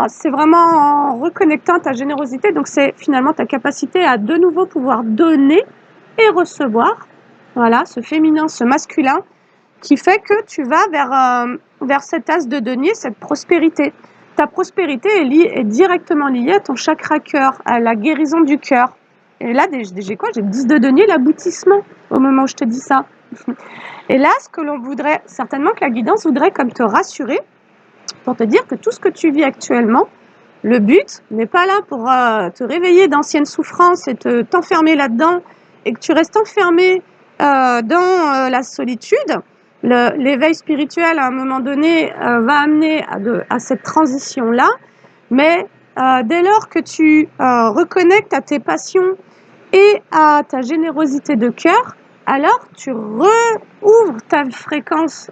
c'est vraiment en reconnectant ta générosité, donc c'est finalement ta capacité à de nouveau pouvoir donner et recevoir. Voilà, ce féminin, ce masculin, qui fait que tu vas vers cet as de denier, cette prospérité. Ta prospérité est directement liée à ton chakra cœur, à la guérison du cœur. Et là, j'ai quoi? J'ai le 10 de denier, l'aboutissement, au moment où je te dis ça. Et là, ce que l'on voudrait, certainement que la guidance voudrait comme te rassurer, pour te dire que tout ce que tu vis actuellement, le but n'est pas là pour te réveiller d'anciennes souffrances et t'enfermer là-dedans, et que tu restes enfermé dans la solitude. L'éveil spirituel, à un moment donné, va amener à cette transition-là, mais dès lors que tu reconnectes à tes passions et à ta générosité de cœur, alors tu rouvres ta fréquence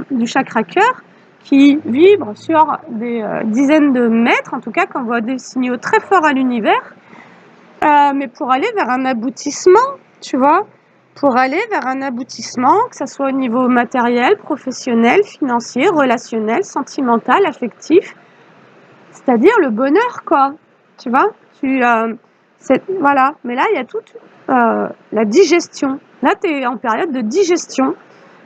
du chakra cœur qui vibre sur des dizaines de mètres, en tout cas, qui envoie des signaux très forts à l'univers, mais pour aller vers un aboutissement, tu vois, pour aller vers un aboutissement, que ça soit au niveau matériel, professionnel, financier, relationnel, sentimental, affectif, c'est-à-dire le bonheur, quoi, tu vois, voilà, mais là, il y a toute la digestion. Là, tu es en période de digestion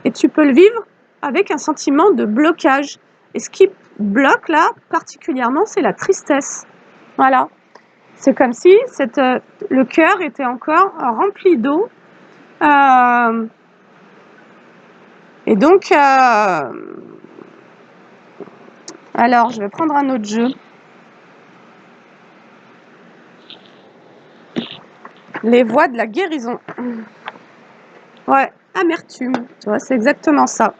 et tu peux le vivre avec un sentiment de blocage. Et ce qui bloque, là, particulièrement, c'est la tristesse. Voilà. C'est comme si le cœur était encore rempli d'eau. Et donc, alors, je vais prendre un autre jeu. Les voies de la guérison. Ouais, amertume. Tu vois, c'est exactement ça.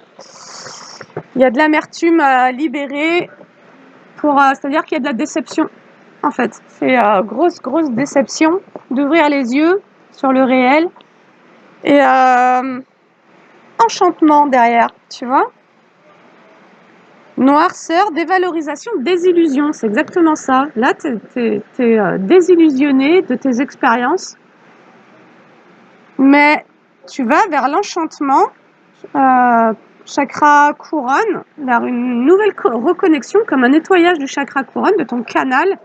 Il y a de l'amertume à libérer c'est-à-dire qu'il y a de la déception, en fait. C'est grosse déception d'ouvrir les yeux sur le réel et enchantement derrière, tu vois. Noirceur, dévalorisation, désillusion, c'est exactement ça. Là, t'es désillusionné de tes expériences, mais tu vas vers l'enchantement, chakra couronne, vers une nouvelle reconnexion, comme un nettoyage du chakra couronne, de ton canal,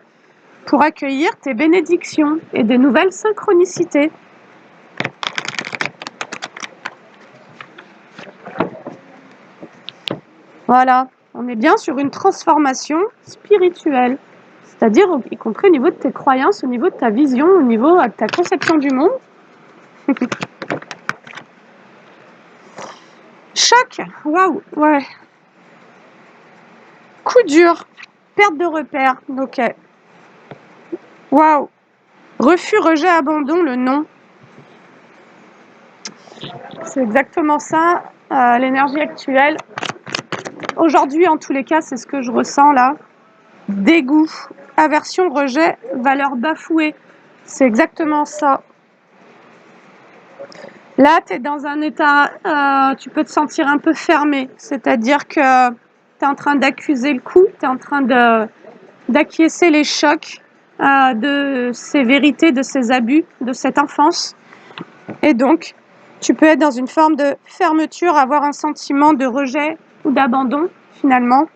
pour accueillir tes bénédictions et des nouvelles synchronicités. Voilà, on est bien sur une transformation spirituelle, c'est-à-dire y compris au niveau de tes croyances, au niveau de ta vision, au niveau de ta conception du monde. Choc, waouh, ouais. Coup dur, perte de repère, ok. Waouh. Refus, rejet, abandon, le non. C'est exactement ça, l'énergie actuelle. Aujourd'hui, en tous les cas, c'est ce que je ressens là. Dégoût, aversion, rejet, valeur bafouée. C'est exactement ça. Là, tu es dans un état, tu peux te sentir un peu fermé. C'est-à-dire que tu es en train d'accuser le coup, tu es en train d'acquiescer les chocs de ces vérités, de ces abus, de cette enfance. Et donc, tu peux être dans une forme de fermeture, avoir un sentiment de rejet ou d'abandon, finalement.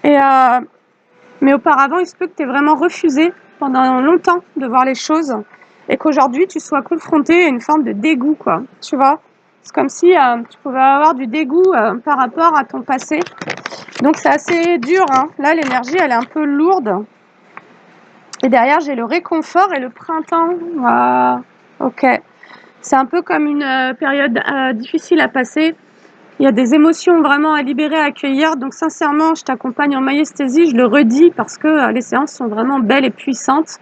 Mais auparavant, il se peut que tu aies vraiment refusé pendant longtemps de voir les choses et qu'aujourd'hui, tu sois confronté à une forme de dégoût, quoi. Tu vois? C'est comme si tu pouvais avoir du dégoût par rapport à ton passé. Donc, c'est assez dur, hein. Là, l'énergie, elle est un peu lourde. Et derrière, j'ai le réconfort et le printemps. Ah, ok. C'est un peu comme une période difficile à passer. Il y a des émotions vraiment à libérer, à accueillir. Donc, sincèrement, je t'accompagne en maïesthésie. Je le redis parce que les séances sont vraiment belles et puissantes.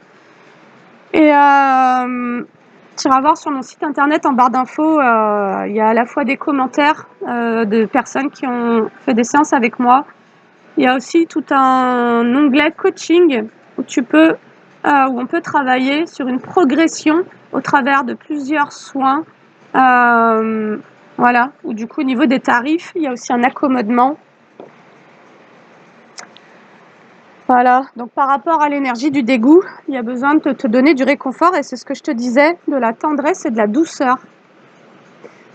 Et tu iras voir sur mon site internet, en barre d'infos, il y a à la fois des commentaires de personnes qui ont fait des séances avec moi. Il y a aussi tout un onglet coaching où où on peut travailler sur une progression au travers de plusieurs soins. Voilà, ou du coup au niveau des tarifs, il y a aussi un accommodement. Voilà, donc par rapport à l'énergie du dégoût, il y a besoin de te donner du réconfort et c'est ce que je te disais, de la tendresse et de la douceur.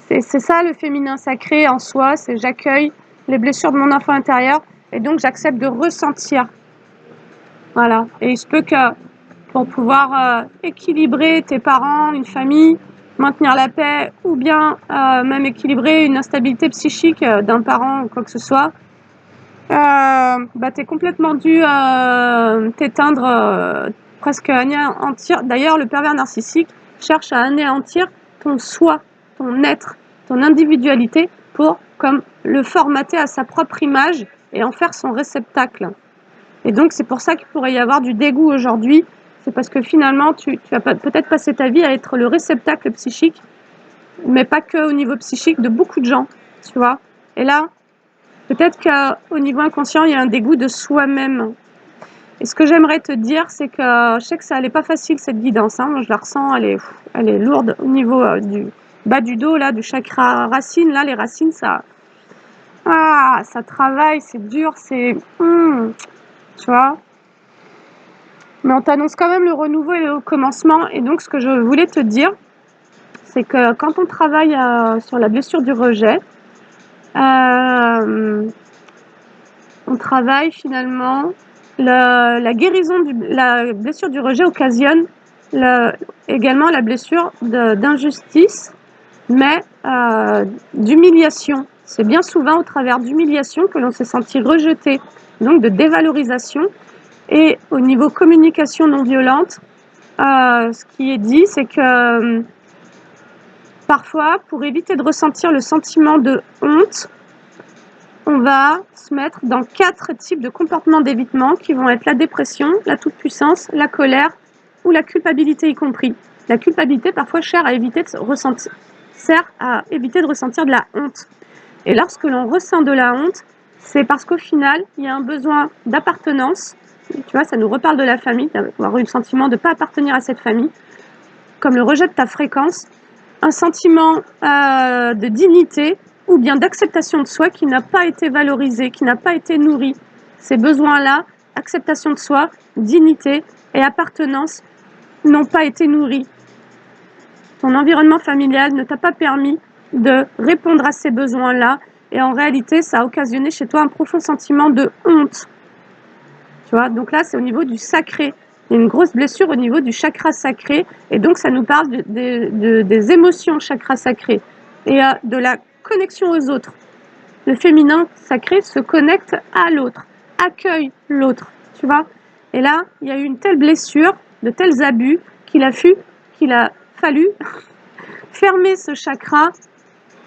C'est ça le féminin sacré en soi, c'est j'accueille les blessures de mon enfant intérieur et donc j'accepte de ressentir. Voilà, et il se peut que pour pouvoir équilibrer tes parents, une famille, maintenir la paix ou bien même équilibrer une instabilité psychique d'un parent ou quoi que ce soit, t'es complètement dû t'éteindre, presque anéantir. D'ailleurs, le pervers narcissique cherche à anéantir ton soi, ton être, ton individualité pour comme le formater à sa propre image et en faire son réceptacle. Et donc, c'est pour ça qu'il pourrait y avoir du dégoût aujourd'hui. C'est parce que finalement, tu vas peut-être passer ta vie à être le réceptacle psychique, mais pas que au niveau psychique de beaucoup de gens, tu vois. Et là, peut-être qu'au niveau inconscient, il y a un dégoût de soi-même. Et ce que j'aimerais te dire, c'est que je sais que ça n'est pas facile cette guidance. Hein. Moi, je la ressens, elle est lourde au niveau du bas du dos, là, du chakra racine. Là, les racines, ça Ah, ça travaille, c'est dur, tu vois? Mais on t'annonce quand même le renouveau et le commencement. Et donc, ce que je voulais te dire, c'est que quand on travaille sur la blessure du rejet, on travaille finalement la guérison la blessure du rejet occasionne également la blessure d'injustice, mais d'humiliation. C'est bien souvent au travers d'humiliation que l'on s'est senti rejeté, donc de dévalorisation. Et au niveau communication non violente, ce qui est dit, c'est que parfois, pour éviter de ressentir le sentiment de honte, on va se mettre dans 4 types de comportements d'évitement qui vont être la dépression, la toute-puissance, la colère ou la culpabilité y compris. La culpabilité, parfois, sert à éviter de ressentir de la honte. Et lorsque l'on ressent de la honte, c'est parce qu'au final, il y a un besoin d'appartenance. Tu vois, ça nous reparle de la famille, d'avoir eu le sentiment de ne pas appartenir à cette famille, comme le rejet de ta fréquence, un sentiment de dignité ou bien d'acceptation de soi qui n'a pas été valorisé, qui n'a pas été nourri. Ces besoins-là, acceptation de soi, dignité et appartenance, n'ont pas été nourris. Ton environnement familial ne t'a pas permis de répondre à ces besoins-là et en réalité, ça a occasionné chez toi un profond sentiment de honte. Tu vois, donc là, c'est au niveau du sacré. Il y a une grosse blessure au niveau du chakra sacré et donc ça nous parle des émotions chakra sacré et de la connexion aux autres. Le féminin sacré se connecte à l'autre, accueille l'autre, tu vois. Et là, il y a eu une telle blessure, de tels abus qu'il a fallu fermer ce chakra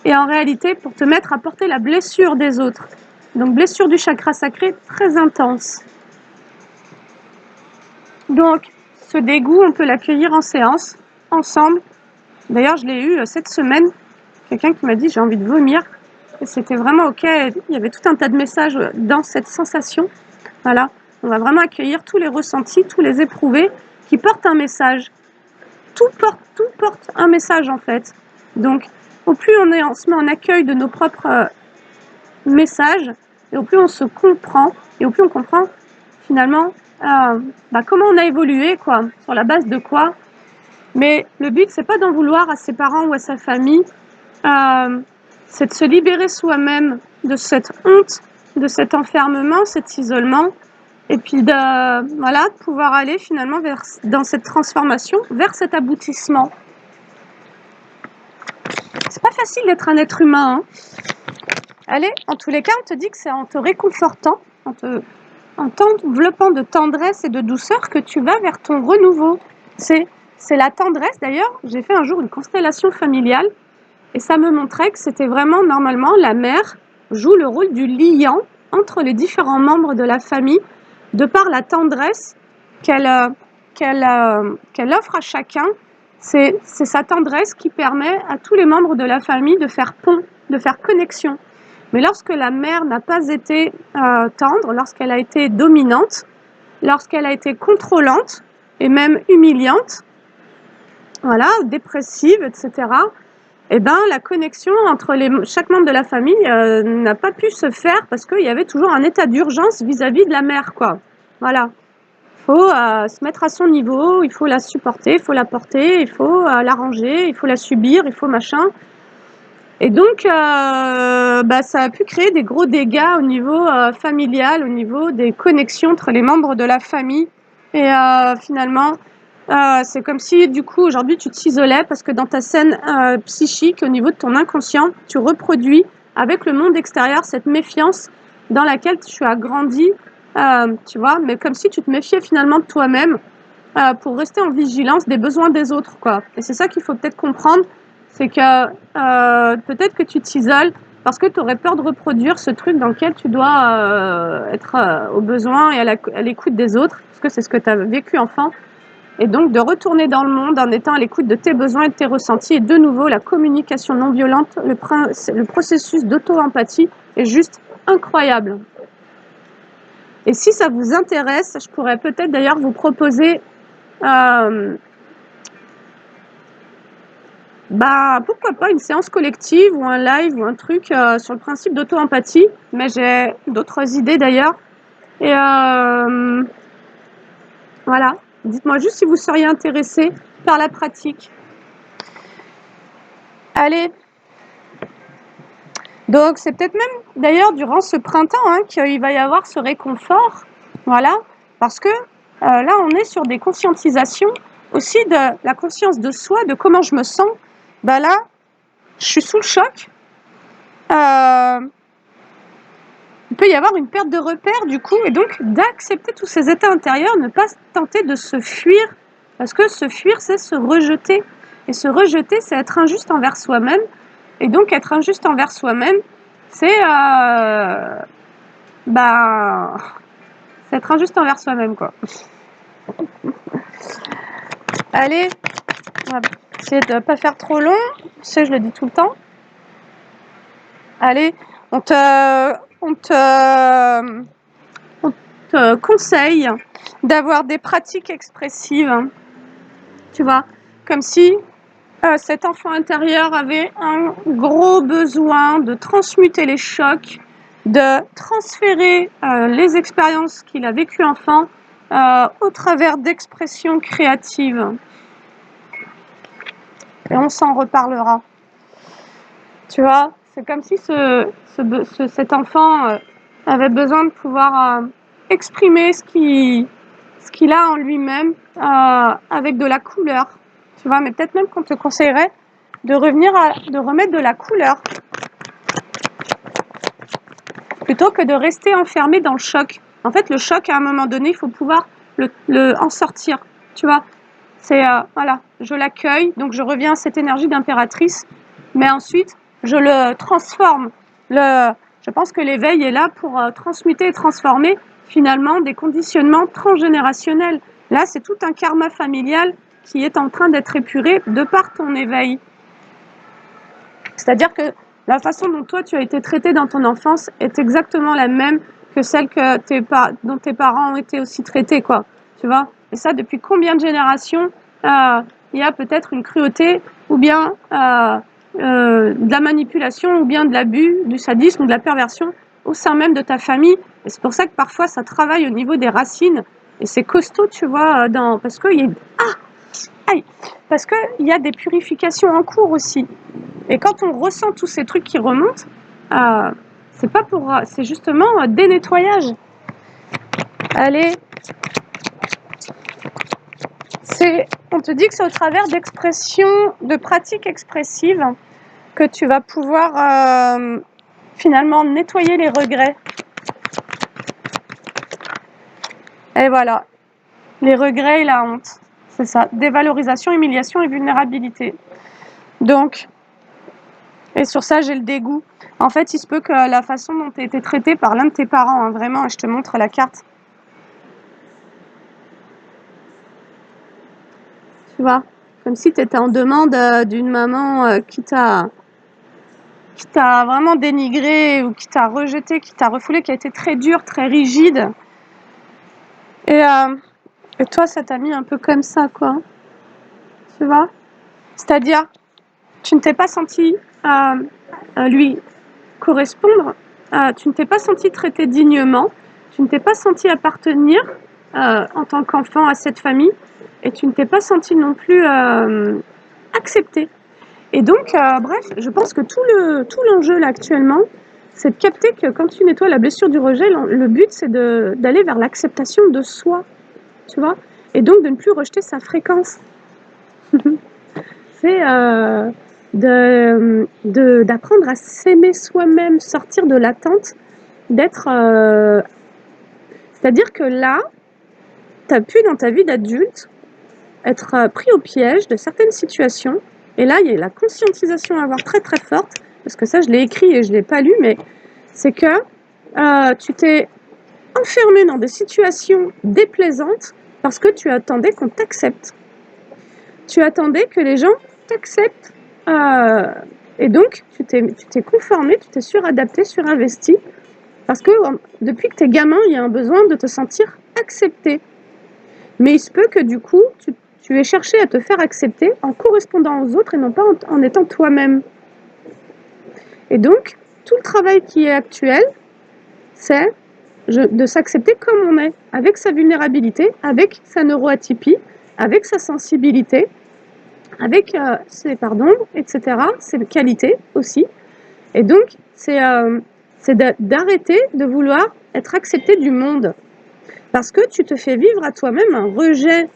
et en réalité pour te mettre à porter la blessure des autres. Donc blessure du chakra sacré très intense. Donc, ce dégoût, on peut l'accueillir en séance, ensemble. D'ailleurs, je l'ai eu cette semaine. Quelqu'un qui m'a dit « j'ai envie de vomir ». Et c'était vraiment OK. Il y avait tout un tas de messages dans cette sensation. Voilà. On va vraiment accueillir tous les ressentis, tous les éprouvés qui portent un message. Tout porte un message, en fait. Donc, au plus on se met en accueil de nos propres messages, et au plus on se comprend, et au plus on comprend, finalement, comment on a évolué, quoi, sur la base de quoi. Mais le but, c'est pas d'en vouloir à ses parents ou à sa famille, c'est de se libérer soi-même de cette honte, de cet enfermement, cet isolement, et puis de pouvoir aller finalement dans cette transformation, vers cet aboutissement. C'est pas facile d'être un être humain, hein. Allez, en tous les cas, on te dit que c'est en te réconfortant, en t'enveloppant de tendresse et de douceur que tu vas vers ton renouveau. C'est la tendresse. D'ailleurs, j'ai fait un jour une constellation familiale et ça me montrait que c'était vraiment, normalement, la mère joue le rôle du liant entre les différents membres de la famille de par la tendresse qu'elle offre à chacun. C'est sa tendresse qui permet à tous les membres de la famille de faire pont, de faire connexion. Mais lorsque la mère n'a pas été tendre, lorsqu'elle a été dominante, lorsqu'elle a été contrôlante et même humiliante, voilà, dépressive, etc., eh ben, la connexion entre chaque membre de la famille n'a pas pu se faire parce qu'il y avait toujours un état d'urgence vis-à-vis de la mère, quoi. Voilà. Il faut se mettre à son niveau, il faut la supporter, il faut la porter, il faut l'arranger, il faut la subir, il faut machin. Et donc, ça a pu créer des gros dégâts au niveau familial, au niveau des connexions entre les membres de la famille. Et finalement, c'est comme si, du coup, aujourd'hui, tu t'isolais parce que dans ta scène psychique, au niveau de ton inconscient, tu reproduis avec le monde extérieur cette méfiance dans laquelle tu as grandi, tu vois, mais comme si tu te méfiais finalement de toi-même pour rester en vigilance des besoins des autres, quoi. Et c'est ça qu'il faut peut-être comprendre, c'est que peut-être que tu t'isoles parce que tu aurais peur de reproduire ce truc dans lequel tu dois être au besoin et à l'écoute des autres, parce que c'est ce que tu as vécu enfant. Et donc de retourner dans le monde en étant à l'écoute de tes besoins et de tes ressentis. Et de nouveau, la communication non violente, le processus d'auto-empathie est juste incroyable. Et si ça vous intéresse, je pourrais peut-être d'ailleurs vous proposer Bah, pourquoi pas une séance collective ou un live ou un truc sur le principe d'auto-empathie, mais j'ai d'autres idées d'ailleurs. Et voilà, dites-moi juste si vous seriez intéressé par la pratique. Allez, donc c'est peut-être même d'ailleurs durant ce printemps hein, qu'il va y avoir ce réconfort, voilà, parce que là on est sur des conscientisations aussi de la conscience de soi, de comment je me sens. Bah là, je suis sous le choc. Il peut y avoir une perte de repère du coup, et donc d'accepter tous ces états intérieurs, ne pas tenter de se fuir, parce que se fuir, c'est se rejeter. Et se rejeter, c'est être injuste envers soi-même. Et donc être injuste envers soi-même, c'est c'est être injuste envers soi-même, quoi. Allez, on va essayer de ne pas faire trop long. Tu sais, je le dis tout le temps. Allez, on te conseille d'avoir des pratiques expressives, tu vois, comme si cet enfant intérieur avait un gros besoin de transmuter les chocs, de transférer les expériences qu'il a vécues enfant au travers d'expressions créatives. Et on s'en reparlera. Tu vois, c'est comme si cet enfant avait besoin de pouvoir exprimer ce qu'il a en lui-même avec de la couleur. Tu vois, mais peut-être même qu'on te conseillerait de remettre de la couleur plutôt que de rester enfermé dans le choc. En fait, le choc, à un moment donné, il faut pouvoir en sortir. Tu vois, c'est voilà, je l'accueille, donc je reviens à cette énergie d'impératrice, mais ensuite je le transforme. Je pense que l'éveil est là pour transmuter et transformer finalement des conditionnements transgénérationnels. Là, c'est tout un karma familial qui est en train d'être épuré de par ton éveil. C'est-à-dire que la façon dont toi tu as été traité dans ton enfance est exactement la même que celle dont tes parents ont été aussi traités, quoi. Tu vois? Et ça, depuis combien de générations il y a peut-être une cruauté ou bien de la manipulation ou bien de l'abus, du sadisme ou de la perversion au sein même de ta famille. Et c'est pour ça que parfois ça travaille au niveau des racines et c'est costaud, tu vois, parce qu'il y a des purifications en cours aussi. Et quand on ressent tous ces trucs qui remontent, c'est justement des nettoyages. Allez, on te dit que c'est au travers d'expressions, de pratiques expressives que tu vas pouvoir finalement nettoyer les regrets. Et voilà, les regrets et la honte, c'est ça, dévalorisation, humiliation et vulnérabilité. Donc, et sur ça, j'ai le dégoût. En fait, il se peut que la façon dont tu as été traité par l'un de tes parents, hein, vraiment, je te montre la carte. Tu vois, comme si tu étais en demande d'une maman qui t'a vraiment dénigré ou qui t'a rejeté, qui t'a refoulé, qui a été très dure, très rigide. Et toi, ça t'a mis un peu comme ça, quoi. Tu vois? C'est-à-dire, tu ne t'es pas senti lui correspondre, tu ne t'es pas senti traité dignement, tu ne t'es pas senti appartenir en tant qu'enfant à cette famille, et tu ne t'es pas senti non plus accepté. Et donc, bref, je pense que tout l'enjeu là actuellement, c'est de capter que quand tu nettoies la blessure du rejet, le but c'est d'aller vers l'acceptation de soi, tu vois, et donc de ne plus rejeter sa fréquence. C'est d'apprendre à s'aimer soi-même, sortir de l'attente, d'être... c'est-à-dire que là, tu as pu dans ta vie d'adulte être pris au piège de certaines situations, et là, il y a la conscientisation à avoir très très forte, parce que ça, je l'ai écrit et je ne l'ai pas lu, mais c'est que tu t'es enfermé dans des situations déplaisantes parce que tu attendais qu'on t'accepte. Tu attendais que les gens t'acceptent. Et donc, tu t'es conformé, tu t'es suradapté, surinvesti, parce que depuis que tu es gamin, il y a un besoin de te sentir accepté. Mais il se peut que du coup, tu vas chercher à te faire accepter en correspondant aux autres et non pas en étant toi-même. Et donc, tout le travail qui est actuel, c'est de s'accepter comme on est, avec sa vulnérabilité, avec sa neuroatypie, avec sa sensibilité, avec ses pardons, etc., ses qualités aussi. Et donc, c'est d'arrêter de vouloir être accepté du monde. Parce que tu te fais vivre à toi-même un rejet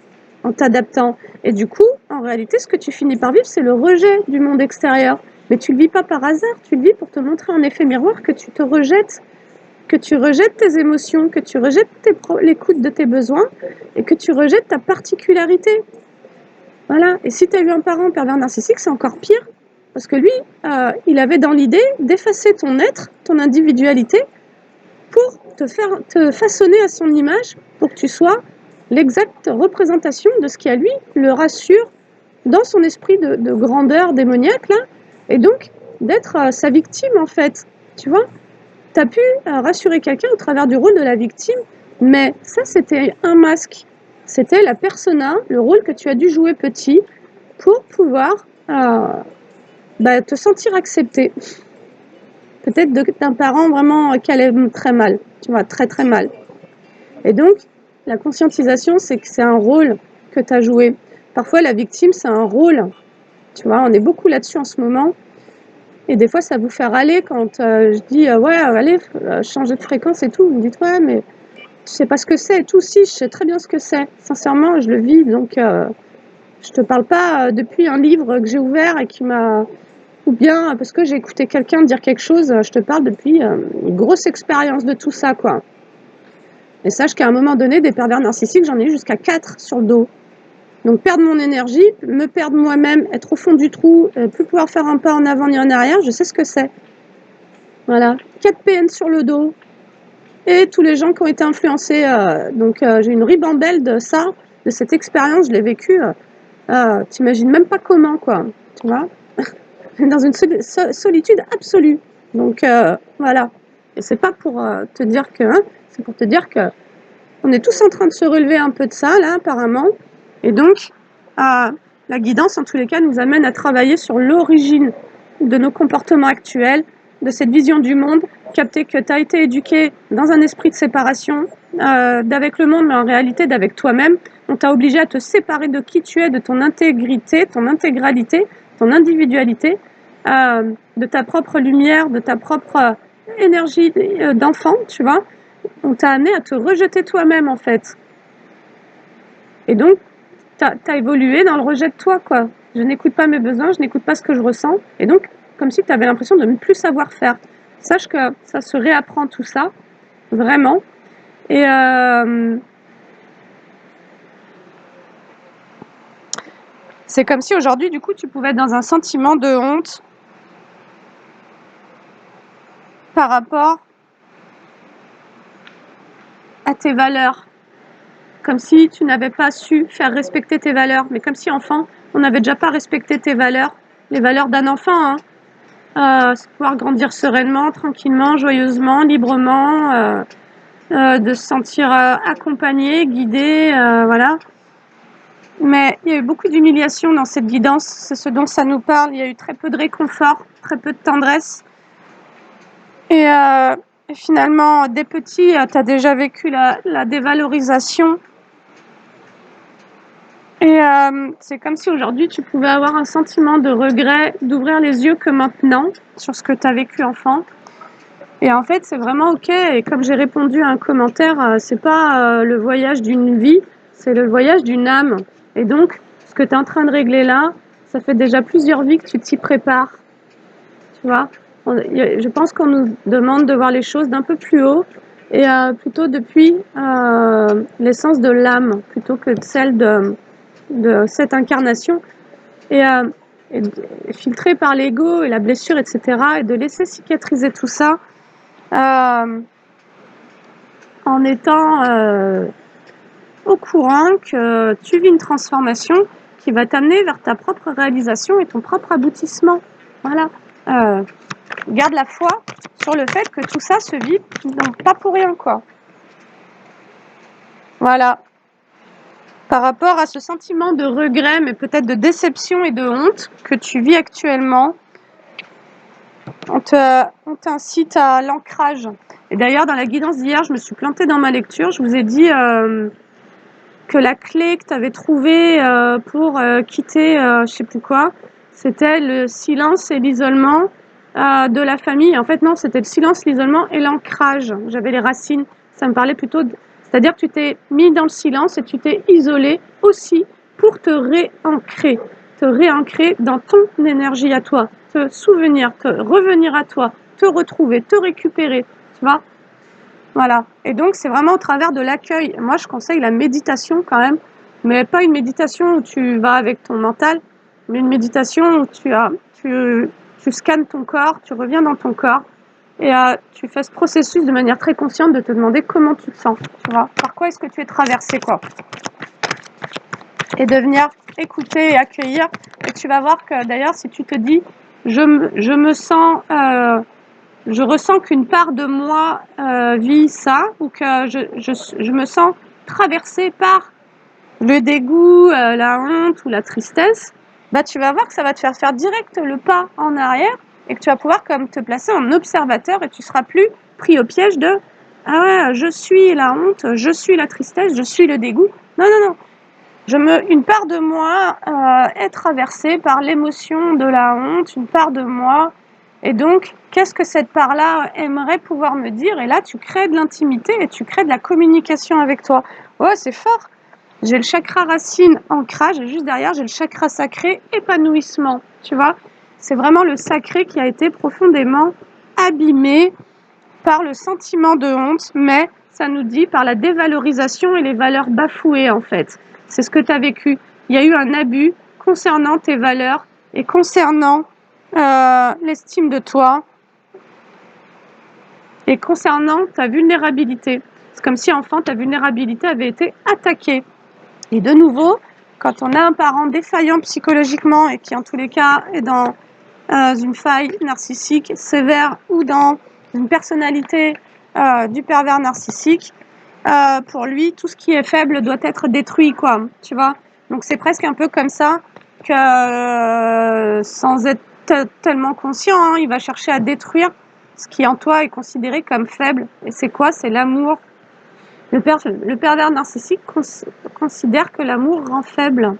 en t'adaptant. Et du coup, en réalité, ce que tu finis par vivre, c'est le rejet du monde extérieur. Mais tu ne le vis pas par hasard, tu le vis pour te montrer en effet miroir que tu te rejettes, que tu rejettes tes émotions, que tu rejettes l'écoute de tes besoins et que tu rejettes ta particularité. Voilà. Et si tu as eu un parent pervers narcissique, c'est encore pire. Parce que lui, il avait dans l'idée d'effacer ton être, ton individualité, pour te façonner à son image, pour que tu sois l'exacte représentation de ce qui, à lui, le rassure dans son esprit de grandeur démoniaque, là, et donc d'être sa victime, en fait. Tu vois, tu as pu rassurer quelqu'un au travers du rôle de la victime, mais ça, c'était un masque. C'était la persona, le rôle que tu as dû jouer petit pour pouvoir te sentir accepté. Peut-être d'un parent vraiment qui allait très mal, tu vois, très très mal. Et donc, la conscientisation, c'est que c'est un rôle que tu as joué. Parfois, la victime, c'est un rôle. Tu vois, on est beaucoup là-dessus en ce moment. Et des fois, ça vous fait râler quand je dis ouais, allez, changer de fréquence et tout. Vous me dites ouais, mais je sais pas ce que c'est et tout. Si, je sais très bien ce que c'est. Sincèrement, je le vis. Donc, je te parle pas depuis un livre que j'ai ouvert et qui m'a... Ou bien parce que j'ai écouté quelqu'un dire quelque chose, je te parle depuis une grosse expérience de tout ça, quoi. Et sache qu'à un moment donné, des pervers narcissiques, j'en ai eu jusqu'à 4 sur le dos. Donc perdre mon énergie, me perdre moi-même, être au fond du trou, plus pouvoir faire un pas en avant ni en arrière, je sais ce que c'est. Voilà, 4 PN sur le dos. Et tous les gens qui ont été influencés. J'ai une ribambelle de ça, de cette expérience, je l'ai vécue. T'imagines même pas comment, quoi. Tu vois, dans une solitude absolue. Donc voilà. Et c'est pas pour te dire que, hein, c'est pour te dire que on est tous en train de se relever un peu de ça, là, apparemment. Et donc, la guidance, en tous les cas, nous amène à travailler sur l'origine de nos comportements actuels, de cette vision du monde, capter que tu as été éduqué dans un esprit de séparation d'avec le monde, mais en réalité d'avec toi-même. On t'a obligé à te séparer de qui tu es, de ton intégrité, ton intégralité, ton individualité, de ta propre lumière, de ta propre énergie d'enfant, tu vois. On t'a amené à te rejeter toi-même, en fait. Et donc, t'as évolué dans le rejet de toi, quoi. Je n'écoute pas mes besoins, je n'écoute pas ce que je ressens. Et donc, comme si tu avais l'impression de ne plus savoir faire. Sache que ça se réapprend tout ça, vraiment. Et c'est comme si aujourd'hui, du coup, tu pouvais être dans un sentiment de honte par rapport à tes valeurs. Comme si tu n'avais pas su faire respecter tes valeurs. Mais comme si, enfant, on n'avait déjà pas respecté tes valeurs, les valeurs d'un enfant, hein. C'est pouvoir grandir sereinement, tranquillement, joyeusement, librement, de se sentir accompagné, guidé, voilà. Mais il y a eu beaucoup d'humiliation dans cette guidance, c'est ce dont ça nous parle. Il y a eu très peu de réconfort, très peu de tendresse. Et finalement, dès petit, tu as déjà vécu la dévalorisation. Et c'est comme si aujourd'hui, tu pouvais avoir un sentiment de regret, d'ouvrir les yeux que maintenant, sur ce que tu as vécu enfant. Et en fait, c'est vraiment OK. Et comme j'ai répondu à un commentaire, c'est pas le voyage d'une vie, c'est le voyage d'une âme. Et donc, ce que tu es en train de régler là, ça fait déjà plusieurs vies que tu t'y prépares. Tu vois, je pense qu'on nous demande de voir les choses d'un peu plus haut et plutôt depuis l'essence de l'âme, plutôt que celle de cette incarnation. Et filtré par l'ego et la blessure, etc. Et de laisser cicatriser tout ça. En étant au courant que tu vis une transformation qui va t'amener vers ta propre réalisation et ton propre aboutissement. Voilà. Garde la foi sur le fait que tout ça se vit non, pas pour rien, quoi. Voilà. par rapport à ce sentiment de regret, mais peut-être de déception et de honte que tu vis actuellement. On t'incite à l'ancrage. Et d'ailleurs, dans la guidance d'hier, je me suis plantée dans ma lecture. Je vous ai dit que la clé que tu avais trouvée pour quitter je sais plus quoi, c'était le silence et l'isolement de la famille. En fait, non, c'était le silence, l'isolement et l'ancrage. J'avais les racines. Ça me parlait plutôt de... C'est-à-dire que tu t'es mis dans le silence et tu t'es isolé aussi pour te réancrer dans ton énergie à toi, te souvenir, te revenir à toi, te retrouver, te récupérer, tu vois. Voilà. Et donc, c'est vraiment au travers de l'accueil. Moi, je conseille la méditation quand même, mais pas une méditation où tu vas avec ton mental, mais une méditation où tu scannes ton corps, tu reviens dans ton corps et tu fais ce processus de manière très consciente de te demander comment tu te sens, tu vois. Par quoi est-ce que tu es traversé, quoi. Et de venir écouter et accueillir. Et tu vas voir que d'ailleurs, si tu te dis, je me sens... je ressens qu'une part de moi vit ça, ou que je me sens traversée par le dégoût, la honte ou la tristesse, bah tu vas voir que ça va te faire direct le pas en arrière et que tu vas pouvoir comme te placer en observateur et tu seras plus pris au piège de ah ouais, je suis la honte, je suis la tristesse, je suis le dégoût. Non, non, non. Une part de moi est traversée par l'émotion de la honte, une part de moi. Et donc, qu'est-ce que cette part-là aimerait pouvoir me dire? Et là, tu crées de l'intimité et tu crées de la communication avec toi. Ouais, c'est fort. J'ai le chakra racine ancrage et juste derrière, j'ai le chakra sacré épanouissement. Tu vois? C'est vraiment le sacré qui a été profondément abîmé par le sentiment de honte, mais ça nous dit par la dévalorisation et les valeurs bafouées en fait. C'est ce que tu as vécu. Il y a eu un abus concernant tes valeurs et concernant l'estime de toi et concernant ta vulnérabilité. C'est comme si enfant, ta vulnérabilité avait été attaquée. Et de nouveau, quand on a un parent défaillant psychologiquement et qui en tous les cas est dans une faille narcissique sévère ou dans une personnalité du pervers narcissique, pour lui, tout ce qui est faible doit être détruit, quoi, tu vois. Donc c'est presque un peu comme ça que, sans être tellement conscient, hein, il va chercher à détruire ce qui en toi est considéré comme faible. Et c'est quoi? C'est l'amour. Le pervers narcissique considère que l'amour rend faible.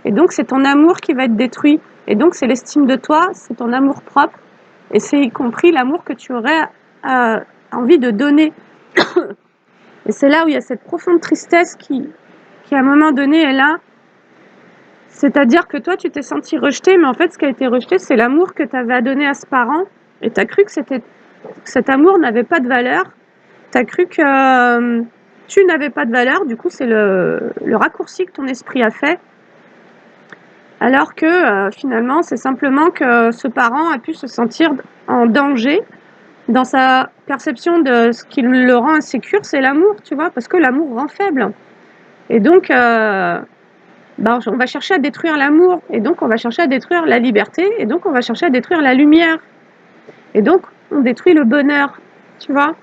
Et donc c'est ton amour qui va être détruit. Et donc c'est l'estime de toi, c'est ton amour propre. Et c'est y compris l'amour que tu aurais envie de donner. Et c'est là où il y a cette profonde tristesse qui à un moment donné est là. C'est-à-dire que toi, tu t'es senti rejeté, mais en fait, ce qui a été rejeté, c'est l'amour que tu avais à donner à ce parent. Et tu as cru que cet amour n'avait pas de valeur. Tu as cru que tu n'avais pas de valeur. Du coup, c'est le raccourci que ton esprit a fait. Alors que finalement, c'est simplement que ce parent a pu se sentir en danger dans sa perception de ce qui le rend insécure, c'est l'amour, tu vois, parce que l'amour rend faible. Et donc, on va chercher à détruire l'amour, et donc on va chercher à détruire la liberté, et donc on va chercher à détruire la lumière. Et donc, on détruit le bonheur, tu vois.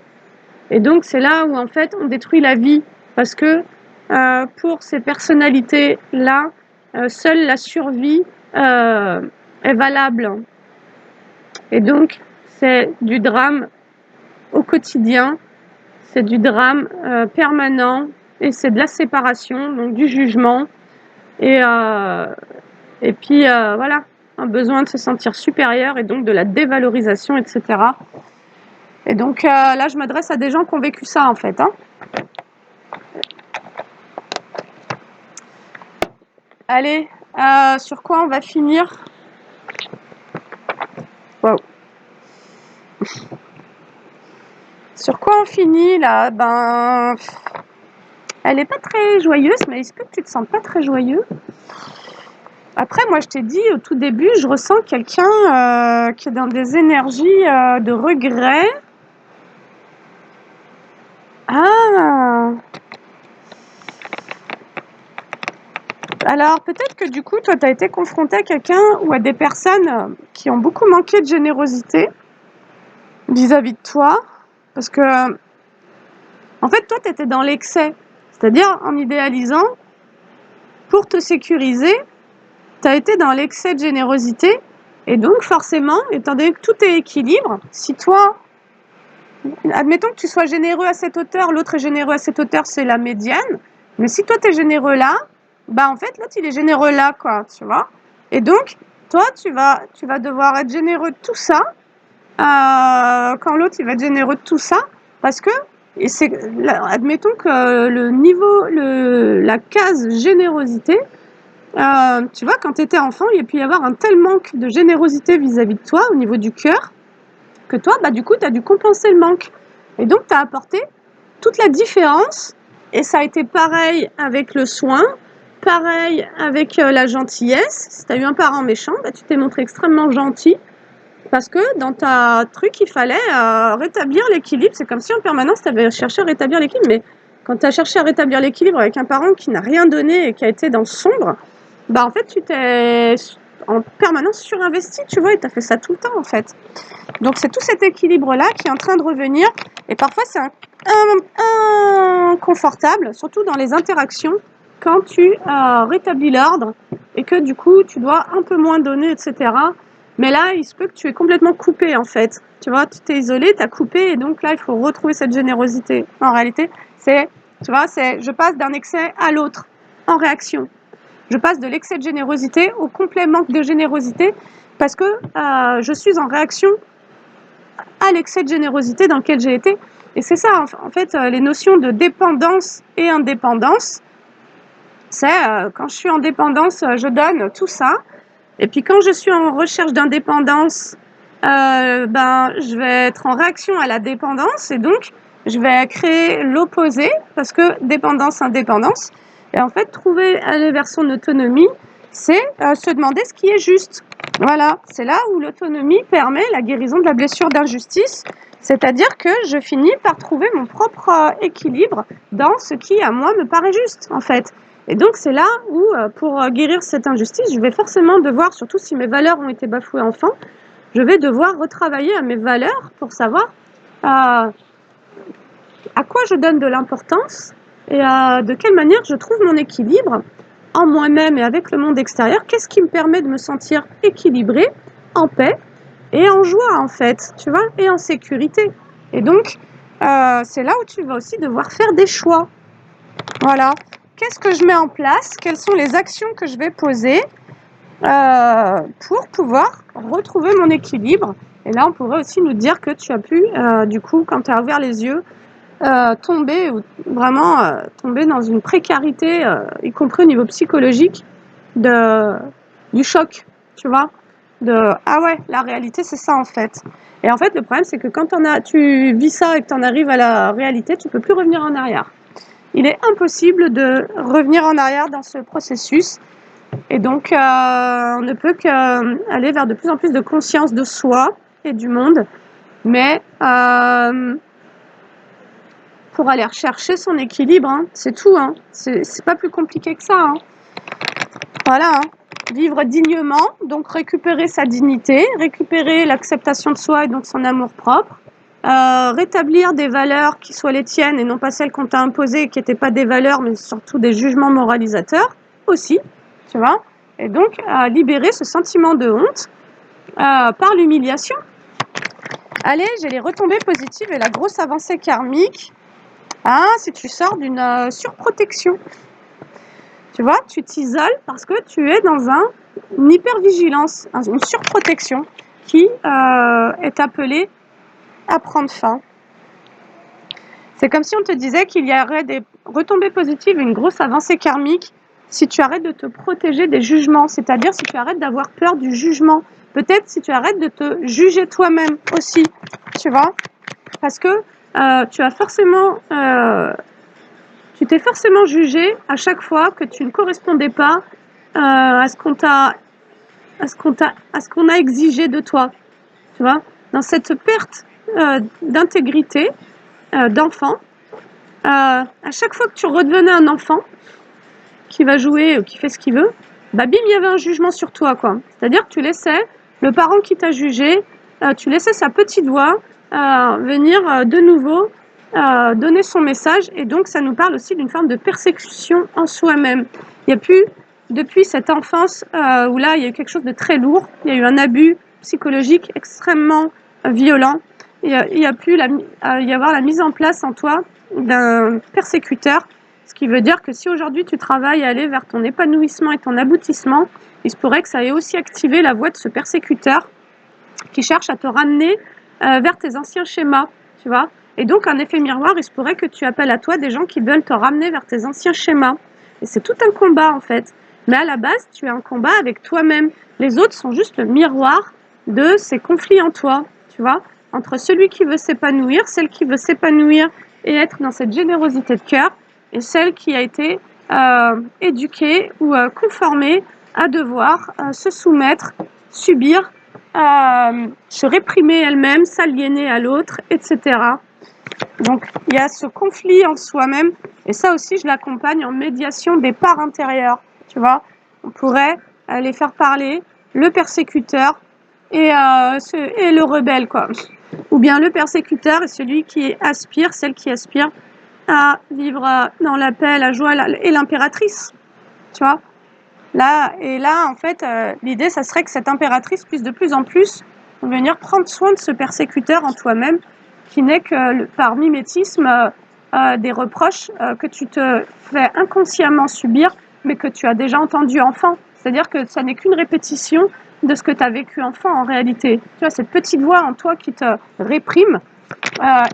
Et donc, c'est là où, en fait, on détruit la vie, parce que pour ces personnalités-là, seule la survie est valable. Et donc, c'est du drame au quotidien, c'est du drame permanent, et c'est de la séparation, donc du jugement, et puis voilà, un besoin de se sentir supérieur, et donc de la dévalorisation, etc. Et donc là, je m'adresse à des gens qui ont vécu ça, en fait. Hein. Allez, sur quoi on va finir? Wow. Sur quoi on finit, là? Elle est pas très joyeuse, mais il se peut que tu te sentes pas très joyeux. Après, moi, je t'ai dit au tout début, je ressens quelqu'un qui est dans des énergies de regret. Ah! Alors, peut-être que du coup, toi, tu as été confronté à quelqu'un ou à des personnes qui ont beaucoup manqué de générosité vis-à-vis de toi. Parce que, en fait, toi, tu étais dans l'excès. C'est-à-dire, en idéalisant, pour te sécuriser, tu as été dans l'excès de générosité. Et donc, forcément, étant donné que tout est équilibre, si toi, admettons que tu sois généreux à cette hauteur, l'autre est généreux à cette hauteur, c'est la médiane. Mais si toi, tu es généreux là, bah en fait, l'autre, il est généreux là, quoi, tu vois. Et donc, toi, tu vas devoir être généreux de tout ça, quand l'autre, il va être généreux de tout ça, parce que, admettons que le niveau, la case générosité, tu vois, quand tu étais enfant, il y a pu y avoir un tel manque de générosité vis-à-vis de toi, au niveau du cœur, que toi, bah, du coup, tu as dû compenser le manque. Et donc, tu as apporté toute la différence. Et ça a été pareil avec le soin, pareil avec la gentillesse. Si tu as eu un parent méchant, bah, tu t'es montré extrêmement gentil. Parce que dans ta truc, il fallait rétablir l'équilibre. C'est comme si en permanence, tu avais cherché à rétablir l'équilibre. Mais quand tu as cherché à rétablir l'équilibre avec un parent qui n'a rien donné et qui a été dans le sombre, bah en fait, tu t'es en permanence surinvesti, tu vois, et tu as fait ça tout le temps, en fait. Donc, c'est tout cet équilibre-là qui est en train de revenir. Et parfois, c'est inconfortable, surtout dans les interactions, quand tu rétablis l'ordre et que du coup, tu dois un peu moins donner, etc. Mais là, il se peut que tu es complètement coupé, en fait. Tu vois, tu t'es isolé, tu as coupé, et donc là, il faut retrouver cette générosité. En réalité, je passe d'un excès à l'autre, en réaction. Je passe de l'excès de générosité au complet manque de générosité, parce que je suis en réaction à l'excès de générosité dans lequel j'ai été. Et c'est ça, en fait, les notions de dépendance et indépendance, c'est quand je suis en dépendance, je donne tout ça. Et puis quand je suis en recherche d'indépendance, je vais être en réaction à la dépendance et donc je vais créer l'opposé parce que dépendance, indépendance. Et en fait, aller vers son autonomie, c'est se demander ce qui est juste. Voilà, c'est là où l'autonomie permet la guérison de la blessure d'injustice, c'est-à-dire que je finis par trouver mon propre équilibre dans ce qui, à moi, me paraît juste, en fait. Et donc, c'est là où, pour guérir cette injustice, je vais forcément devoir, surtout si mes valeurs ont été bafouées enfant, je vais devoir retravailler à mes valeurs pour savoir à quoi je donne de l'importance et de quelle manière je trouve mon équilibre en moi-même et avec le monde extérieur. Qu'est-ce qui me permet de me sentir équilibrée, en paix et en joie, en fait, tu vois, et en sécurité. Et donc, c'est là où tu vas aussi devoir faire des choix. Voilà. Qu'est-ce que je mets en place? Quelles sont les actions que je vais poser pour pouvoir retrouver mon équilibre? Et là, on pourrait aussi nous dire que tu as pu, du coup, quand tu as ouvert les yeux, tomber dans une précarité, y compris au niveau psychologique, du choc, tu vois? Ah ouais, la réalité, c'est ça en fait. Et en fait, le problème, c'est que quand tu vis ça et que tu en arrives à la réalité, tu peux plus revenir en arrière. Il est impossible de revenir en arrière dans ce processus. Et donc, on ne peut qu'aller vers de plus en plus de conscience de soi et du monde. Mais pour aller rechercher son équilibre, hein, c'est tout. Hein. C'est pas plus compliqué que ça. Hein. Voilà. Hein. Vivre dignement, donc récupérer sa dignité, récupérer l'acceptation de soi et donc son amour-propre. Rétablir des valeurs qui soient les tiennes et non pas celles qu'on t'a imposées, qui n'étaient pas des valeurs, mais surtout des jugements moralisateurs aussi, tu vois. Et donc, libérer ce sentiment de honte par l'humiliation. Allez, j'ai les retombées positives et la grosse avancée karmique. Ah, si tu sors d'une surprotection. Tu vois, tu t'isoles parce que tu es dans une hypervigilance, une surprotection qui est appelée à prendre fin. C'est comme si on te disait qu'il y aurait des retombées positives et une grosse avancée karmique si tu arrêtes de te protéger des jugements, c'est-à-dire si tu arrêtes d'avoir peur du jugement. Peut-être si tu arrêtes de te juger toi-même aussi, tu vois, parce que tu t'es forcément jugé à chaque fois que tu ne correspondais pas à ce qu'on a exigé de toi, tu vois, dans cette perte d'intégrité d'enfant. À chaque fois que tu redevenais un enfant qui va jouer ou qui fait ce qu'il veut, bah bim, il y avait un jugement sur toi, quoi. C'est-à-dire que tu laissais le parent qui t'a jugé, tu laissais sa petite voix venir de nouveau donner son message, et donc ça nous parle aussi d'une forme de persécution en soi-même. Il n'y a plus depuis cette enfance où là, il y a eu quelque chose de très lourd, il y a eu un abus psychologique extrêmement violent, il y a pu y avoir la mise en place en toi d'un persécuteur, ce qui veut dire que si aujourd'hui tu travailles à aller vers ton épanouissement et ton aboutissement, il se pourrait que ça ait aussi activé la voie de ce persécuteur qui cherche à te ramener vers tes anciens schémas, tu vois. Et donc, un effet miroir, il se pourrait que tu appelles à toi des gens qui veulent te ramener vers tes anciens schémas. Et c'est tout un combat, en fait. Mais à la base, tu as un combat avec toi-même. Les autres sont juste le miroir de ces conflits en toi, tu vois, entre celui qui veut s'épanouir, celle qui veut s'épanouir et être dans cette générosité de cœur, et celle qui a été éduquée ou conformée à devoir se soumettre, subir, se réprimer elle-même, s'aliéner à l'autre, etc. Donc, il y a ce conflit en soi-même, et ça aussi, je l'accompagne en médiation des parts intérieures, tu vois. On pourrait les faire parler, le persécuteur et le rebelle, quoi. Ou bien le persécuteur est celui qui aspire, celle qui aspire à vivre dans la paix, la joie et l'impératrice, tu vois. Là, en fait, l'idée, ça serait que cette impératrice puisse de plus en plus venir prendre soin de ce persécuteur en toi-même, qui n'est que par mimétisme des reproches que tu te fais inconsciemment subir, mais que tu as déjà entendu enfant. C'est-à-dire que ça n'est qu'une répétition de ce que tu as vécu enfant en réalité. Tu vois, cette petite voix en toi qui te réprime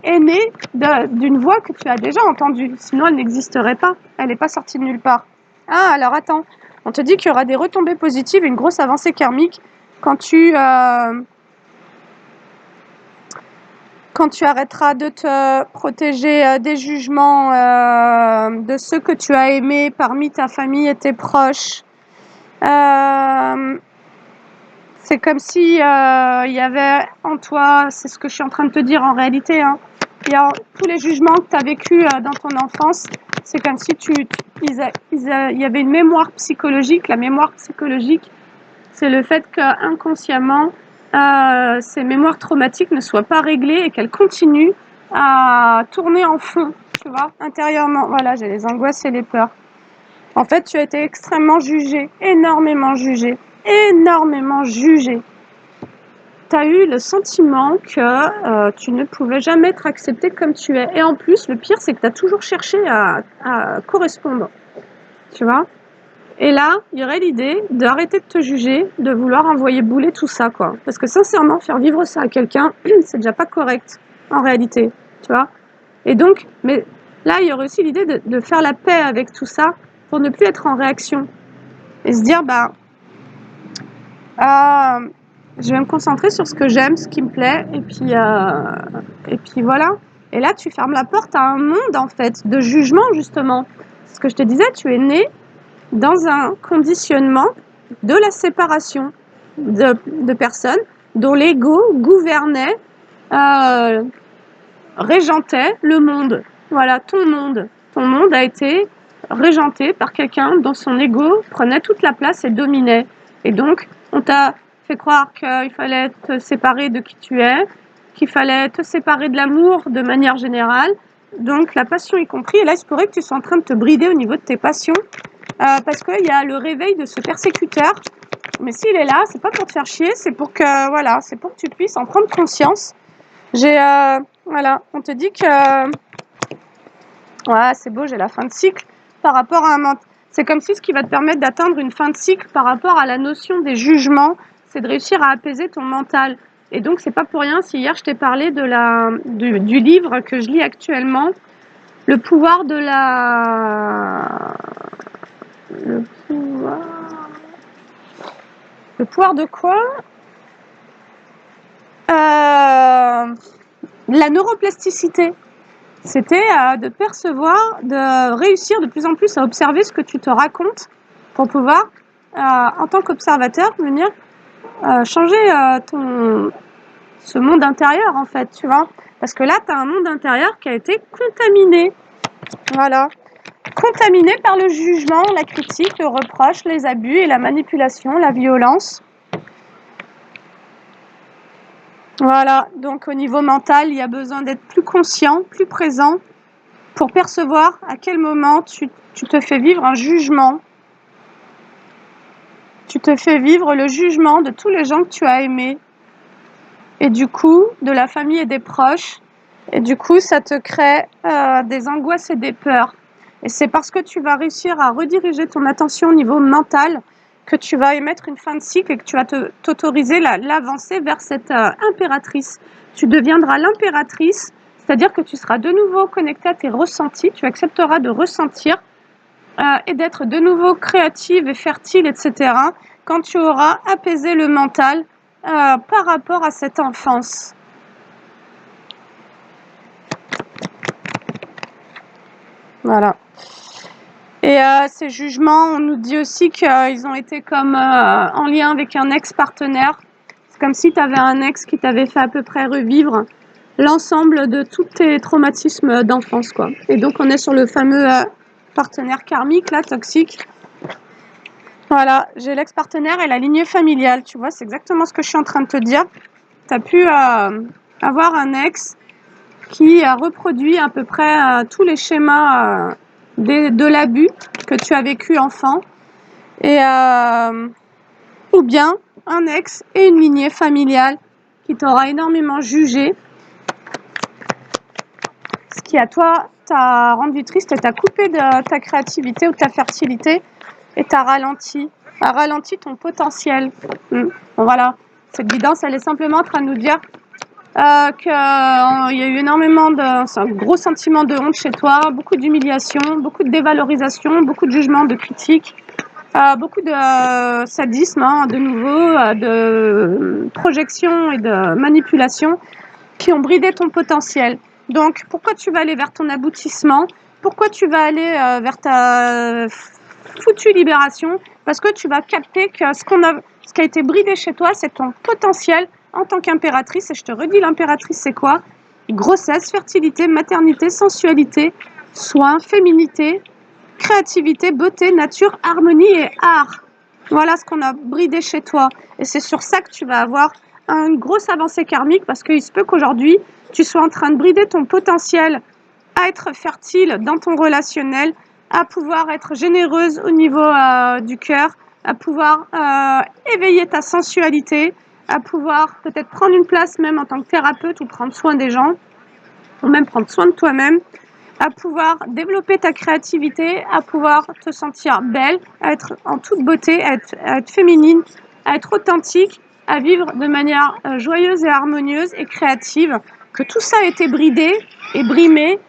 est née d'une voix que tu as déjà entendue. Sinon, elle n'existerait pas. Elle n'est pas sortie de nulle part. Ah, alors attends. On te dit qu'il y aura des retombées positives et une grosse avancée karmique quand tu arrêteras de te protéger des jugements de ceux que tu as aimés parmi ta famille et tes proches. C'est comme si il y avait en toi, c'est ce que je suis en train de te dire en réalité, hein, il y a tous les jugements que tu as vécus dans ton enfance, c'est comme si il y avait une mémoire psychologique. La mémoire psychologique, c'est le fait qu'inconsciemment, ces mémoires traumatiques ne soient pas réglées et qu'elles continuent à tourner en fond, tu vois, intérieurement. Voilà, j'ai les angoisses et les peurs. En fait, tu as été extrêmement jugé, énormément jugé. Tu as eu le sentiment que tu ne pouvais jamais être accepté comme tu es. Et en plus, le pire, c'est que tu as toujours cherché à correspondre, tu vois. Et là, il y aurait l'idée d'arrêter de te juger, de vouloir envoyer bouler tout ça, quoi. Parce que sincèrement, faire vivre ça à quelqu'un, c'est déjà pas correct, en réalité, tu vois. Et donc, mais là, il y aurait aussi l'idée de faire la paix avec tout ça pour ne plus être en réaction. Et se dire, je vais me concentrer sur ce que j'aime, ce qui me plaît, et puis voilà. Et là, tu fermes la porte à un monde, en fait, de jugement, justement. C'est ce que je te disais, tu es né dans un conditionnement de la séparation de personnes dont l'ego gouvernait, régentait le monde. Voilà, ton monde. Ton monde a été régenté par quelqu'un dont son ego prenait toute la place et dominait. Et donc, on t'a fait croire qu'il fallait te séparer de qui tu es, qu'il fallait te séparer de l'amour de manière générale, donc la passion y compris. Et là, il se pourrait que tu sois en train de te brider au niveau de tes passions, parce qu'il y a le réveil de ce persécuteur. Mais s'il est là, c'est pas pour te faire chier, c'est pour que, voilà, c'est pour que tu puisses en prendre conscience. Voilà, on te dit que, ouais, c'est beau, j'ai la fin de cycle par rapport à c'est comme si ce qui va te permettre d'atteindre une fin de cycle par rapport à la notion des jugements, c'est de réussir à apaiser ton mental. Et donc, c'est pas pour rien si hier je t'ai parlé du livre que je lis actuellement, Le pouvoir de le pouvoir de quoi? La neuroplasticité. C'était de percevoir, de réussir de plus en plus à observer ce que tu te racontes pour pouvoir, en tant qu'observateur, venir changer ce monde intérieur, en fait, tu vois. Parce que là, tu as un monde intérieur qui a été contaminé. Voilà. Contaminé par le jugement, la critique, le reproche, les abus et la manipulation, la violence. Voilà, donc au niveau mental, il y a besoin d'être plus conscient, plus présent pour percevoir à quel moment tu te fais vivre un jugement tu te fais vivre le jugement de tous les gens que tu as aimés. Et du coup, de la famille et des proches. Et du coup, ça te crée des angoisses et des peurs. Et c'est parce que tu vas réussir à rediriger ton attention au niveau mental que tu vas émettre une fin de cycle et que tu vas t'autoriser l'avancée vers cette impératrice. Tu deviendras l'impératrice, c'est-à-dire que tu seras de nouveau connecté à tes ressentis, tu accepteras de ressentir et d'être de nouveau créative et fertile, etc., quand tu auras apaisé le mental par rapport à cette enfance. Voilà. Et ces jugements, on nous dit aussi qu'ils ont été comme en lien avec un ex-partenaire. C'est comme si tu avais un ex qui t'avait fait à peu près revivre l'ensemble de tous tes traumatismes d'enfance, quoi. Et donc, on est sur le fameux partenaire karmique, là, toxique. Voilà, j'ai l'ex-partenaire et la lignée familiale. Tu vois, c'est exactement ce que je suis en train de te dire. Tu as pu avoir un ex qui a reproduit à peu près tous les schémas de l'abus que tu as vécu enfant, et ou bien un ex et une lignée familiale qui t'aura énormément jugé, ce qui à toi t'a rendu triste et t'a coupé de ta créativité ou de ta fertilité et t'a ralenti ton potentiel. Bon, voilà, cette guidance, elle est simplement en train de nous dire qu'il y a eu énormément un gros sentiment de honte chez toi, beaucoup d'humiliation, beaucoup de dévalorisation, beaucoup de jugement, de critique, beaucoup de sadisme, hein, de nouveau, de projection et de manipulation qui ont bridé ton potentiel. Donc, pourquoi tu vas aller vers ton aboutissement? Pourquoi tu vas aller vers ta foutue libération? Parce que tu vas capter que ce qui a été bridé chez toi, c'est ton potentiel en tant qu'impératrice. Et je te redis, l'impératrice, c'est quoi? Grossesse, fertilité, maternité, sensualité, soin, féminité, créativité, beauté, nature, harmonie et art. Voilà ce qu'on a bridé chez toi. Et c'est sur ça que tu vas avoir une grosse avancée karmique, parce qu'il se peut qu'aujourd'hui, tu sois en train de brider ton potentiel à être fertile dans ton relationnel, à pouvoir être généreuse au niveau du cœur, à pouvoir éveiller ta sensualité, à pouvoir peut-être prendre une place même en tant que thérapeute ou prendre soin des gens, ou même prendre soin de toi-même, à pouvoir développer ta créativité, à pouvoir te sentir belle, à être en toute beauté, à être féminine, à être authentique, à vivre de manière joyeuse et harmonieuse et créative, que tout ça a été bridé et brimé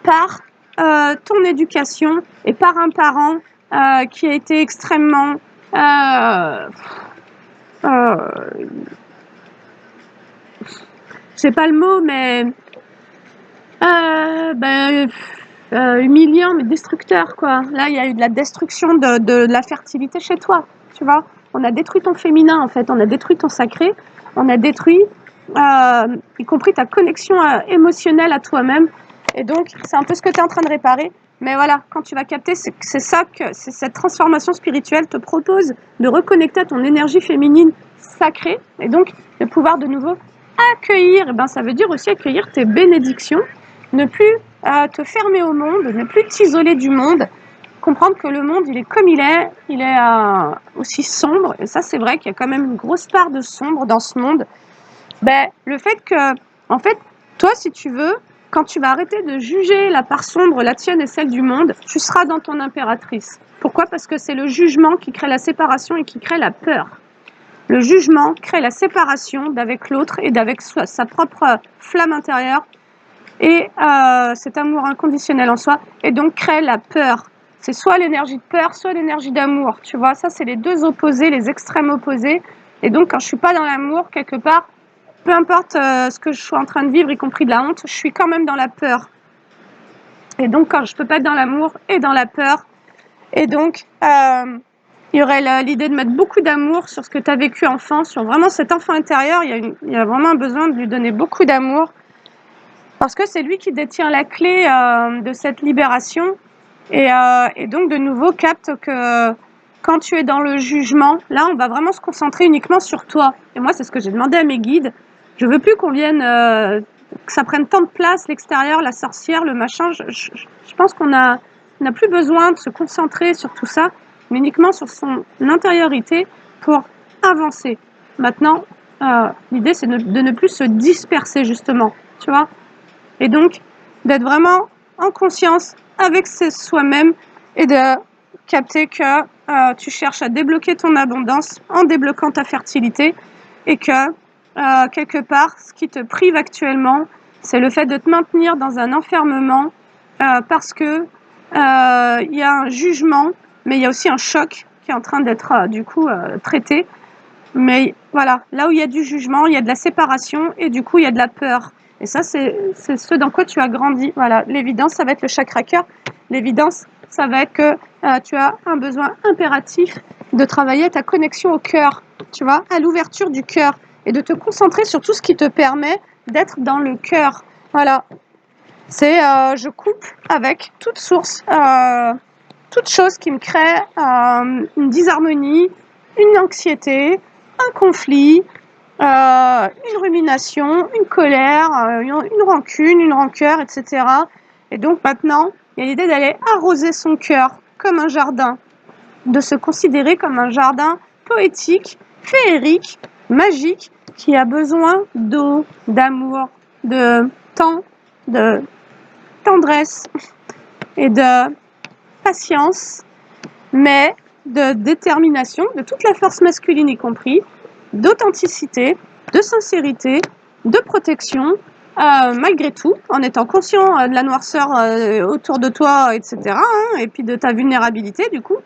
par ton éducation et par un parent qui a été extrêmement c'est pas le mot, mais humiliant, mais destructeur, quoi. Là, il y a eu de la destruction de la fertilité chez toi, tu vois. On a détruit ton féminin, en fait. On a détruit ton sacré. On a détruit, y compris ta connexion émotionnelle à toi-même. Et donc, c'est un peu ce que tu es en train de réparer. Mais voilà, quand tu vas capter, c'est ça que cette transformation spirituelle te propose, de reconnecter à ton énergie féminine sacrée. Et donc, de pouvoir de nouveau accueillir, ça veut dire aussi accueillir tes bénédictions, ne plus te fermer au monde, ne plus t'isoler du monde, comprendre que le monde, il est comme il est aussi sombre, et ça c'est vrai qu'il y a quand même une grosse part de sombre dans ce monde. Le fait que, en fait, toi si tu veux, quand tu vas arrêter de juger la part sombre, la tienne et celle du monde, tu seras dans ton impératrice. Pourquoi? Parce que c'est le jugement qui crée la séparation et qui crée la peur. Le jugement crée la séparation d'avec l'autre et d'avec sa propre flamme intérieure et cet amour inconditionnel en soi, et donc crée la peur. C'est soit l'énergie de peur, soit l'énergie d'amour. Tu vois, ça c'est les deux opposés, les extrêmes opposés. Et donc quand je suis pas dans l'amour, quelque part, peu importe ce que je suis en train de vivre, y compris de la honte, je suis quand même dans la peur. Et donc quand je peux pas être dans l'amour et dans la peur, et donc il y aurait l'idée de mettre beaucoup d'amour sur ce que tu as vécu enfant, sur vraiment cet enfant intérieur. Il y a vraiment un besoin de lui donner beaucoup d'amour, parce que c'est lui qui détient la clé de cette libération. Et donc, de nouveau, capte que quand tu es dans le jugement, là, on va vraiment se concentrer uniquement sur toi. Et moi, c'est ce que j'ai demandé à mes guides. Je veux plus qu'on vienne, que ça prenne tant de place, l'extérieur, la sorcière, le machin. Je pense qu'on n'a plus besoin de se concentrer sur tout ça, mais uniquement sur son intériorité pour avancer. Maintenant, l'idée, c'est de ne plus se disperser, justement, tu vois. Et donc, d'être vraiment en conscience avec soi-même et de capter que tu cherches à débloquer ton abondance en débloquant ta fertilité et que, quelque part, ce qui te prive actuellement, c'est le fait de te maintenir dans un enfermement parce que il y a un jugement, mais il y a aussi un choc qui est en train d'être du coup traité. Mais voilà, là où il y a du jugement, il y a de la séparation et du coup il y a de la peur. Et ça, c'est ce dans quoi tu as grandi. Voilà, l'évidence, ça va être le chakra cœur. L'évidence, ça va être que tu as un besoin impératif de travailler ta connexion au cœur, tu vois, à l'ouverture du cœur et de te concentrer sur tout ce qui te permet d'être dans le cœur. Voilà, c'est je coupe avec toute source, toute chose qui me crée une disharmonie, une anxiété, un conflit, une rumination, une colère, une rancune, une rancœur, etc. Et donc maintenant, il y a l'idée d'aller arroser son cœur comme un jardin, de se considérer comme un jardin poétique, féerique, magique, qui a besoin d'eau, d'amour, de temps, de tendresse et de patience, mais de détermination, de toute la force masculine y compris, d'authenticité, de sincérité, de protection, malgré tout, en étant conscient de la noirceur autour de toi, etc., hein, et puis de ta vulnérabilité, du coup.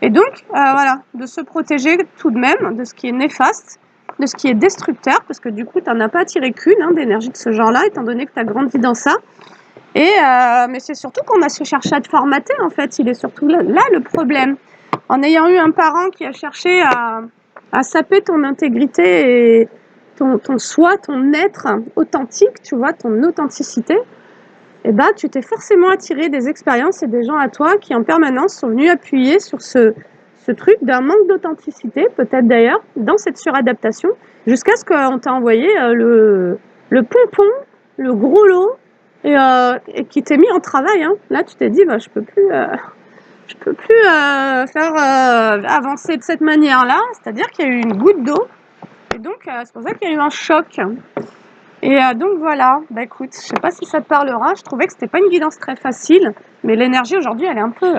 Et donc, voilà, de se protéger tout de même de ce qui est néfaste, de ce qui est destructeur, parce que du coup, tu n'en as pas attiré qu'une d'énergie de ce genre-là, étant donné que tu as grandi dans ça. Et mais c'est surtout qu'on a cherché à te formater, en fait. Il est surtout là le problème. En ayant eu un parent qui a cherché à saper ton intégrité et ton soi, ton être authentique, tu vois, ton authenticité, et ben, tu t'es forcément attiré des expériences et des gens à toi qui en permanence sont venus appuyer sur ce truc d'un manque d'authenticité, peut-être d'ailleurs, dans cette suradaptation, jusqu'à ce qu'on t'a envoyé le pompon, le gros lot, et qui t'est mis en travail. Hein. Là, tu t'es dit, bah, je peux plus faire avancer de cette manière-là, c'est-à-dire qu'il y a eu une goutte d'eau, et donc c'est pour ça qu'il y a eu un choc. Et donc voilà, bah écoute, je sais pas si ça te parlera, je trouvais que c'était pas une guidance très facile, mais l'énergie aujourd'hui, elle est un peu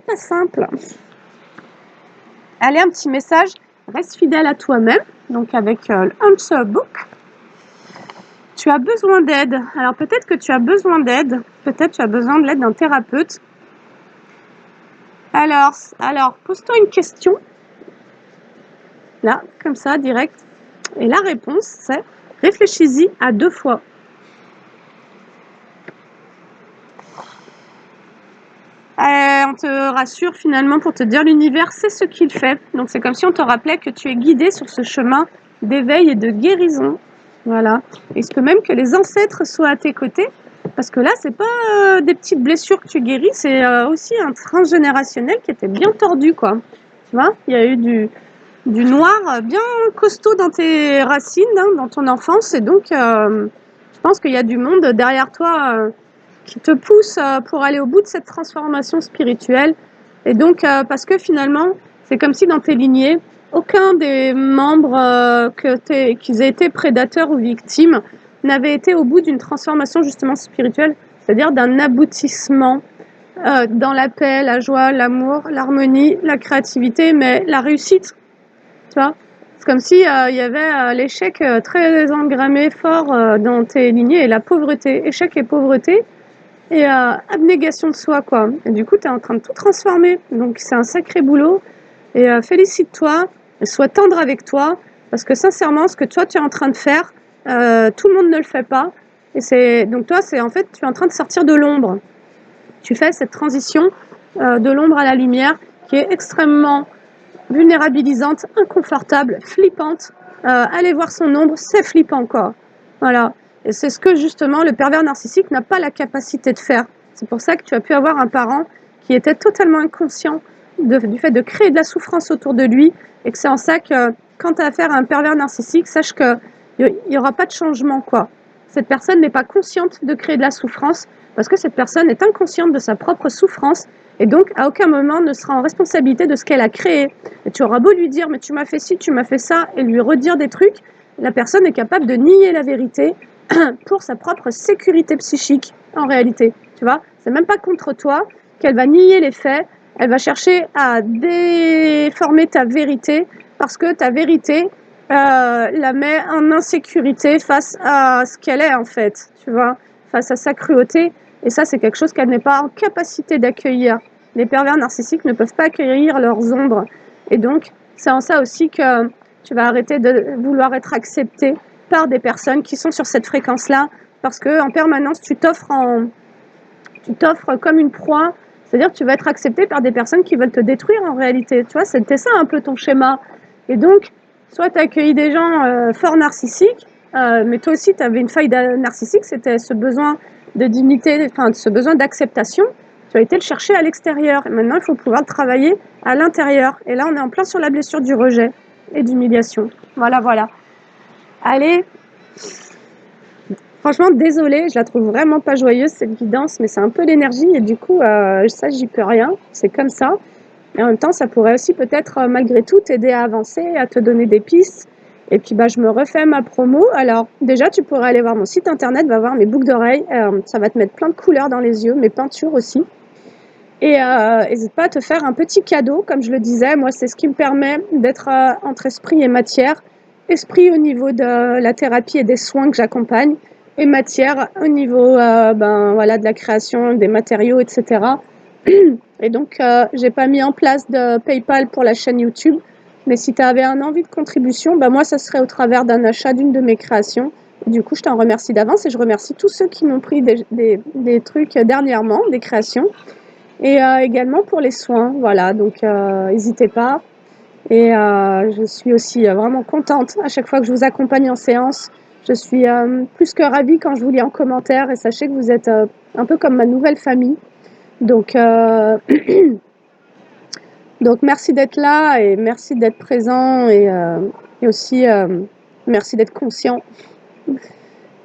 pas simple. Allez, un petit message, reste fidèle à toi-même, donc avec l'Answer Book. Tu as besoin d'aide. Alors peut-être que tu as besoin d'aide, peut-être tu as besoin de l'aide d'un thérapeute. Alors, pose-toi une question, là, comme ça, direct. Et la réponse, c'est réfléchis-y à 2 fois. On te rassure finalement pour te dire l'univers sait ce qu'il fait. Donc c'est comme si on te rappelait que tu es guidé sur ce chemin d'éveil et de guérison. Voilà. Et il se peut même que les ancêtres soient à tes côtés. Parce que là, c'est pas des petites blessures que tu guéris, c'est aussi un transgénérationnel qui était bien tordu, quoi. Tu vois, il y a eu du noir bien costaud dans tes racines, hein, dans ton enfance. Et donc, je pense qu'il y a du monde derrière toi qui te pousse pour aller au bout de cette transformation spirituelle. Et donc, parce que finalement, c'est comme si dans tes lignées, aucun des membres qu'ils aient été prédateurs ou victimes n'avait été au bout d'une transformation justement spirituelle, c'est-à-dire d'un aboutissement dans la paix, la joie, l'amour, l'harmonie, la créativité, mais la réussite. Tu vois, c'est comme si il y avait l'échec très engrammé fort dans tes lignées et la pauvreté. Échec et pauvreté et abnégation de soi, quoi. Et du coup, tu es en train de tout transformer. Donc, c'est un sacré boulot. Et félicite-toi, sois tendre avec toi, parce que sincèrement, ce que toi, tu es en train de faire, tout le monde ne le fait pas. Et donc, toi, c'est en fait, tu es en train de sortir de l'ombre. Tu fais cette transition de l'ombre à la lumière qui est extrêmement vulnérabilisante, inconfortable, flippante. Aller voir son ombre, c'est flippant, quoi. Voilà. Et c'est ce que, justement, le pervers narcissique n'a pas la capacité de faire. C'est pour ça que tu as pu avoir un parent qui était totalement inconscient du fait de créer de la souffrance autour de lui, et que c'est en ça que, quand tu as affaire à un pervers narcissique, sache qu'il n'y aura pas de changement, quoi. cette personne n'est pas consciente de créer de la souffrance parce que cette personne est inconsciente de sa propre souffrance et donc à aucun moment ne sera en responsabilité de ce qu'elle a créé. Et tu auras beau lui dire mais tu m'as fait ci, tu m'as fait ça et lui redire des trucs, la personne est capable de nier la vérité pour sa propre sécurité psychique en réalité. Tu vois, c'est même pas contre toi qu'elle va nier les faits, elle va chercher à déformer ta vérité parce que ta vérité la met en insécurité face à ce qu'elle est en fait, tu vois, face à sa cruauté. Et ça, c'est quelque chose qu'elle n'est pas en capacité d'accueillir. Les pervers narcissiques ne peuvent pas accueillir leurs ombres. Et donc, c'est en ça aussi que tu vas arrêter de vouloir être accepté par des personnes qui sont sur cette fréquence-là, parce qu'en permanence, tu t'offres comme une proie, c'est-à-dire que tu vas être accepté par des personnes qui veulent te détruire en réalité. Tu vois, c'était ça un peu ton schéma. Et donc, soit tu as accueilli des gens fort narcissiques, mais toi aussi tu avais une faille narcissique, c'était ce besoin de dignité, enfin ce besoin d'acceptation. Tu as été le chercher à l'extérieur. Et maintenant, il faut pouvoir le travailler à l'intérieur. Et là, on est en plein sur la blessure du rejet et d'humiliation. Voilà, voilà. Allez, franchement, désolée, je la trouve vraiment pas joyeuse cette guidance, mais c'est un peu l'énergie et du coup, ça, j'y peux rien. C'est comme ça. Et en même temps, ça pourrait aussi peut-être, malgré tout, t'aider à avancer, à te donner des pistes. Et puis, bah, je me refais ma promo. Alors, déjà, tu pourrais aller voir mon site internet, va voir mes boucles d'oreilles. Ça va te mettre plein de couleurs dans les yeux, mes peintures aussi. Et n'hésite pas à te faire un petit cadeau, comme je le disais. Moi, c'est ce qui me permet d'être entre esprit et matière. Esprit au niveau de la thérapie et des soins que j'accompagne, et matière au niveau voilà, de la création, des matériaux, etc. Et donc, j'ai pas mis en place de PayPal pour la chaîne YouTube. Mais si tu avais un envie de contribution, moi, ça serait au travers d'un achat d'une de mes créations. Et du coup, je t'en remercie d'avance et je remercie tous ceux qui m'ont pris des trucs dernièrement, des créations. Et également pour les soins, voilà, donc n'hésitez pas. Et je suis aussi vraiment contente à chaque fois que je vous accompagne en séance. Je suis plus que ravie quand je vous lis en commentaire et sachez que vous êtes un peu comme ma nouvelle famille. Donc, donc merci d'être là et merci d'être présent et aussi merci d'être conscient.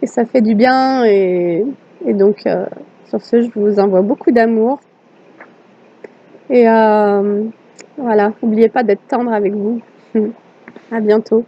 Et ça fait du bien et donc sur ce, je vous envoie beaucoup d'amour. Et voilà, n'oubliez pas d'être tendre avec vous. À bientôt.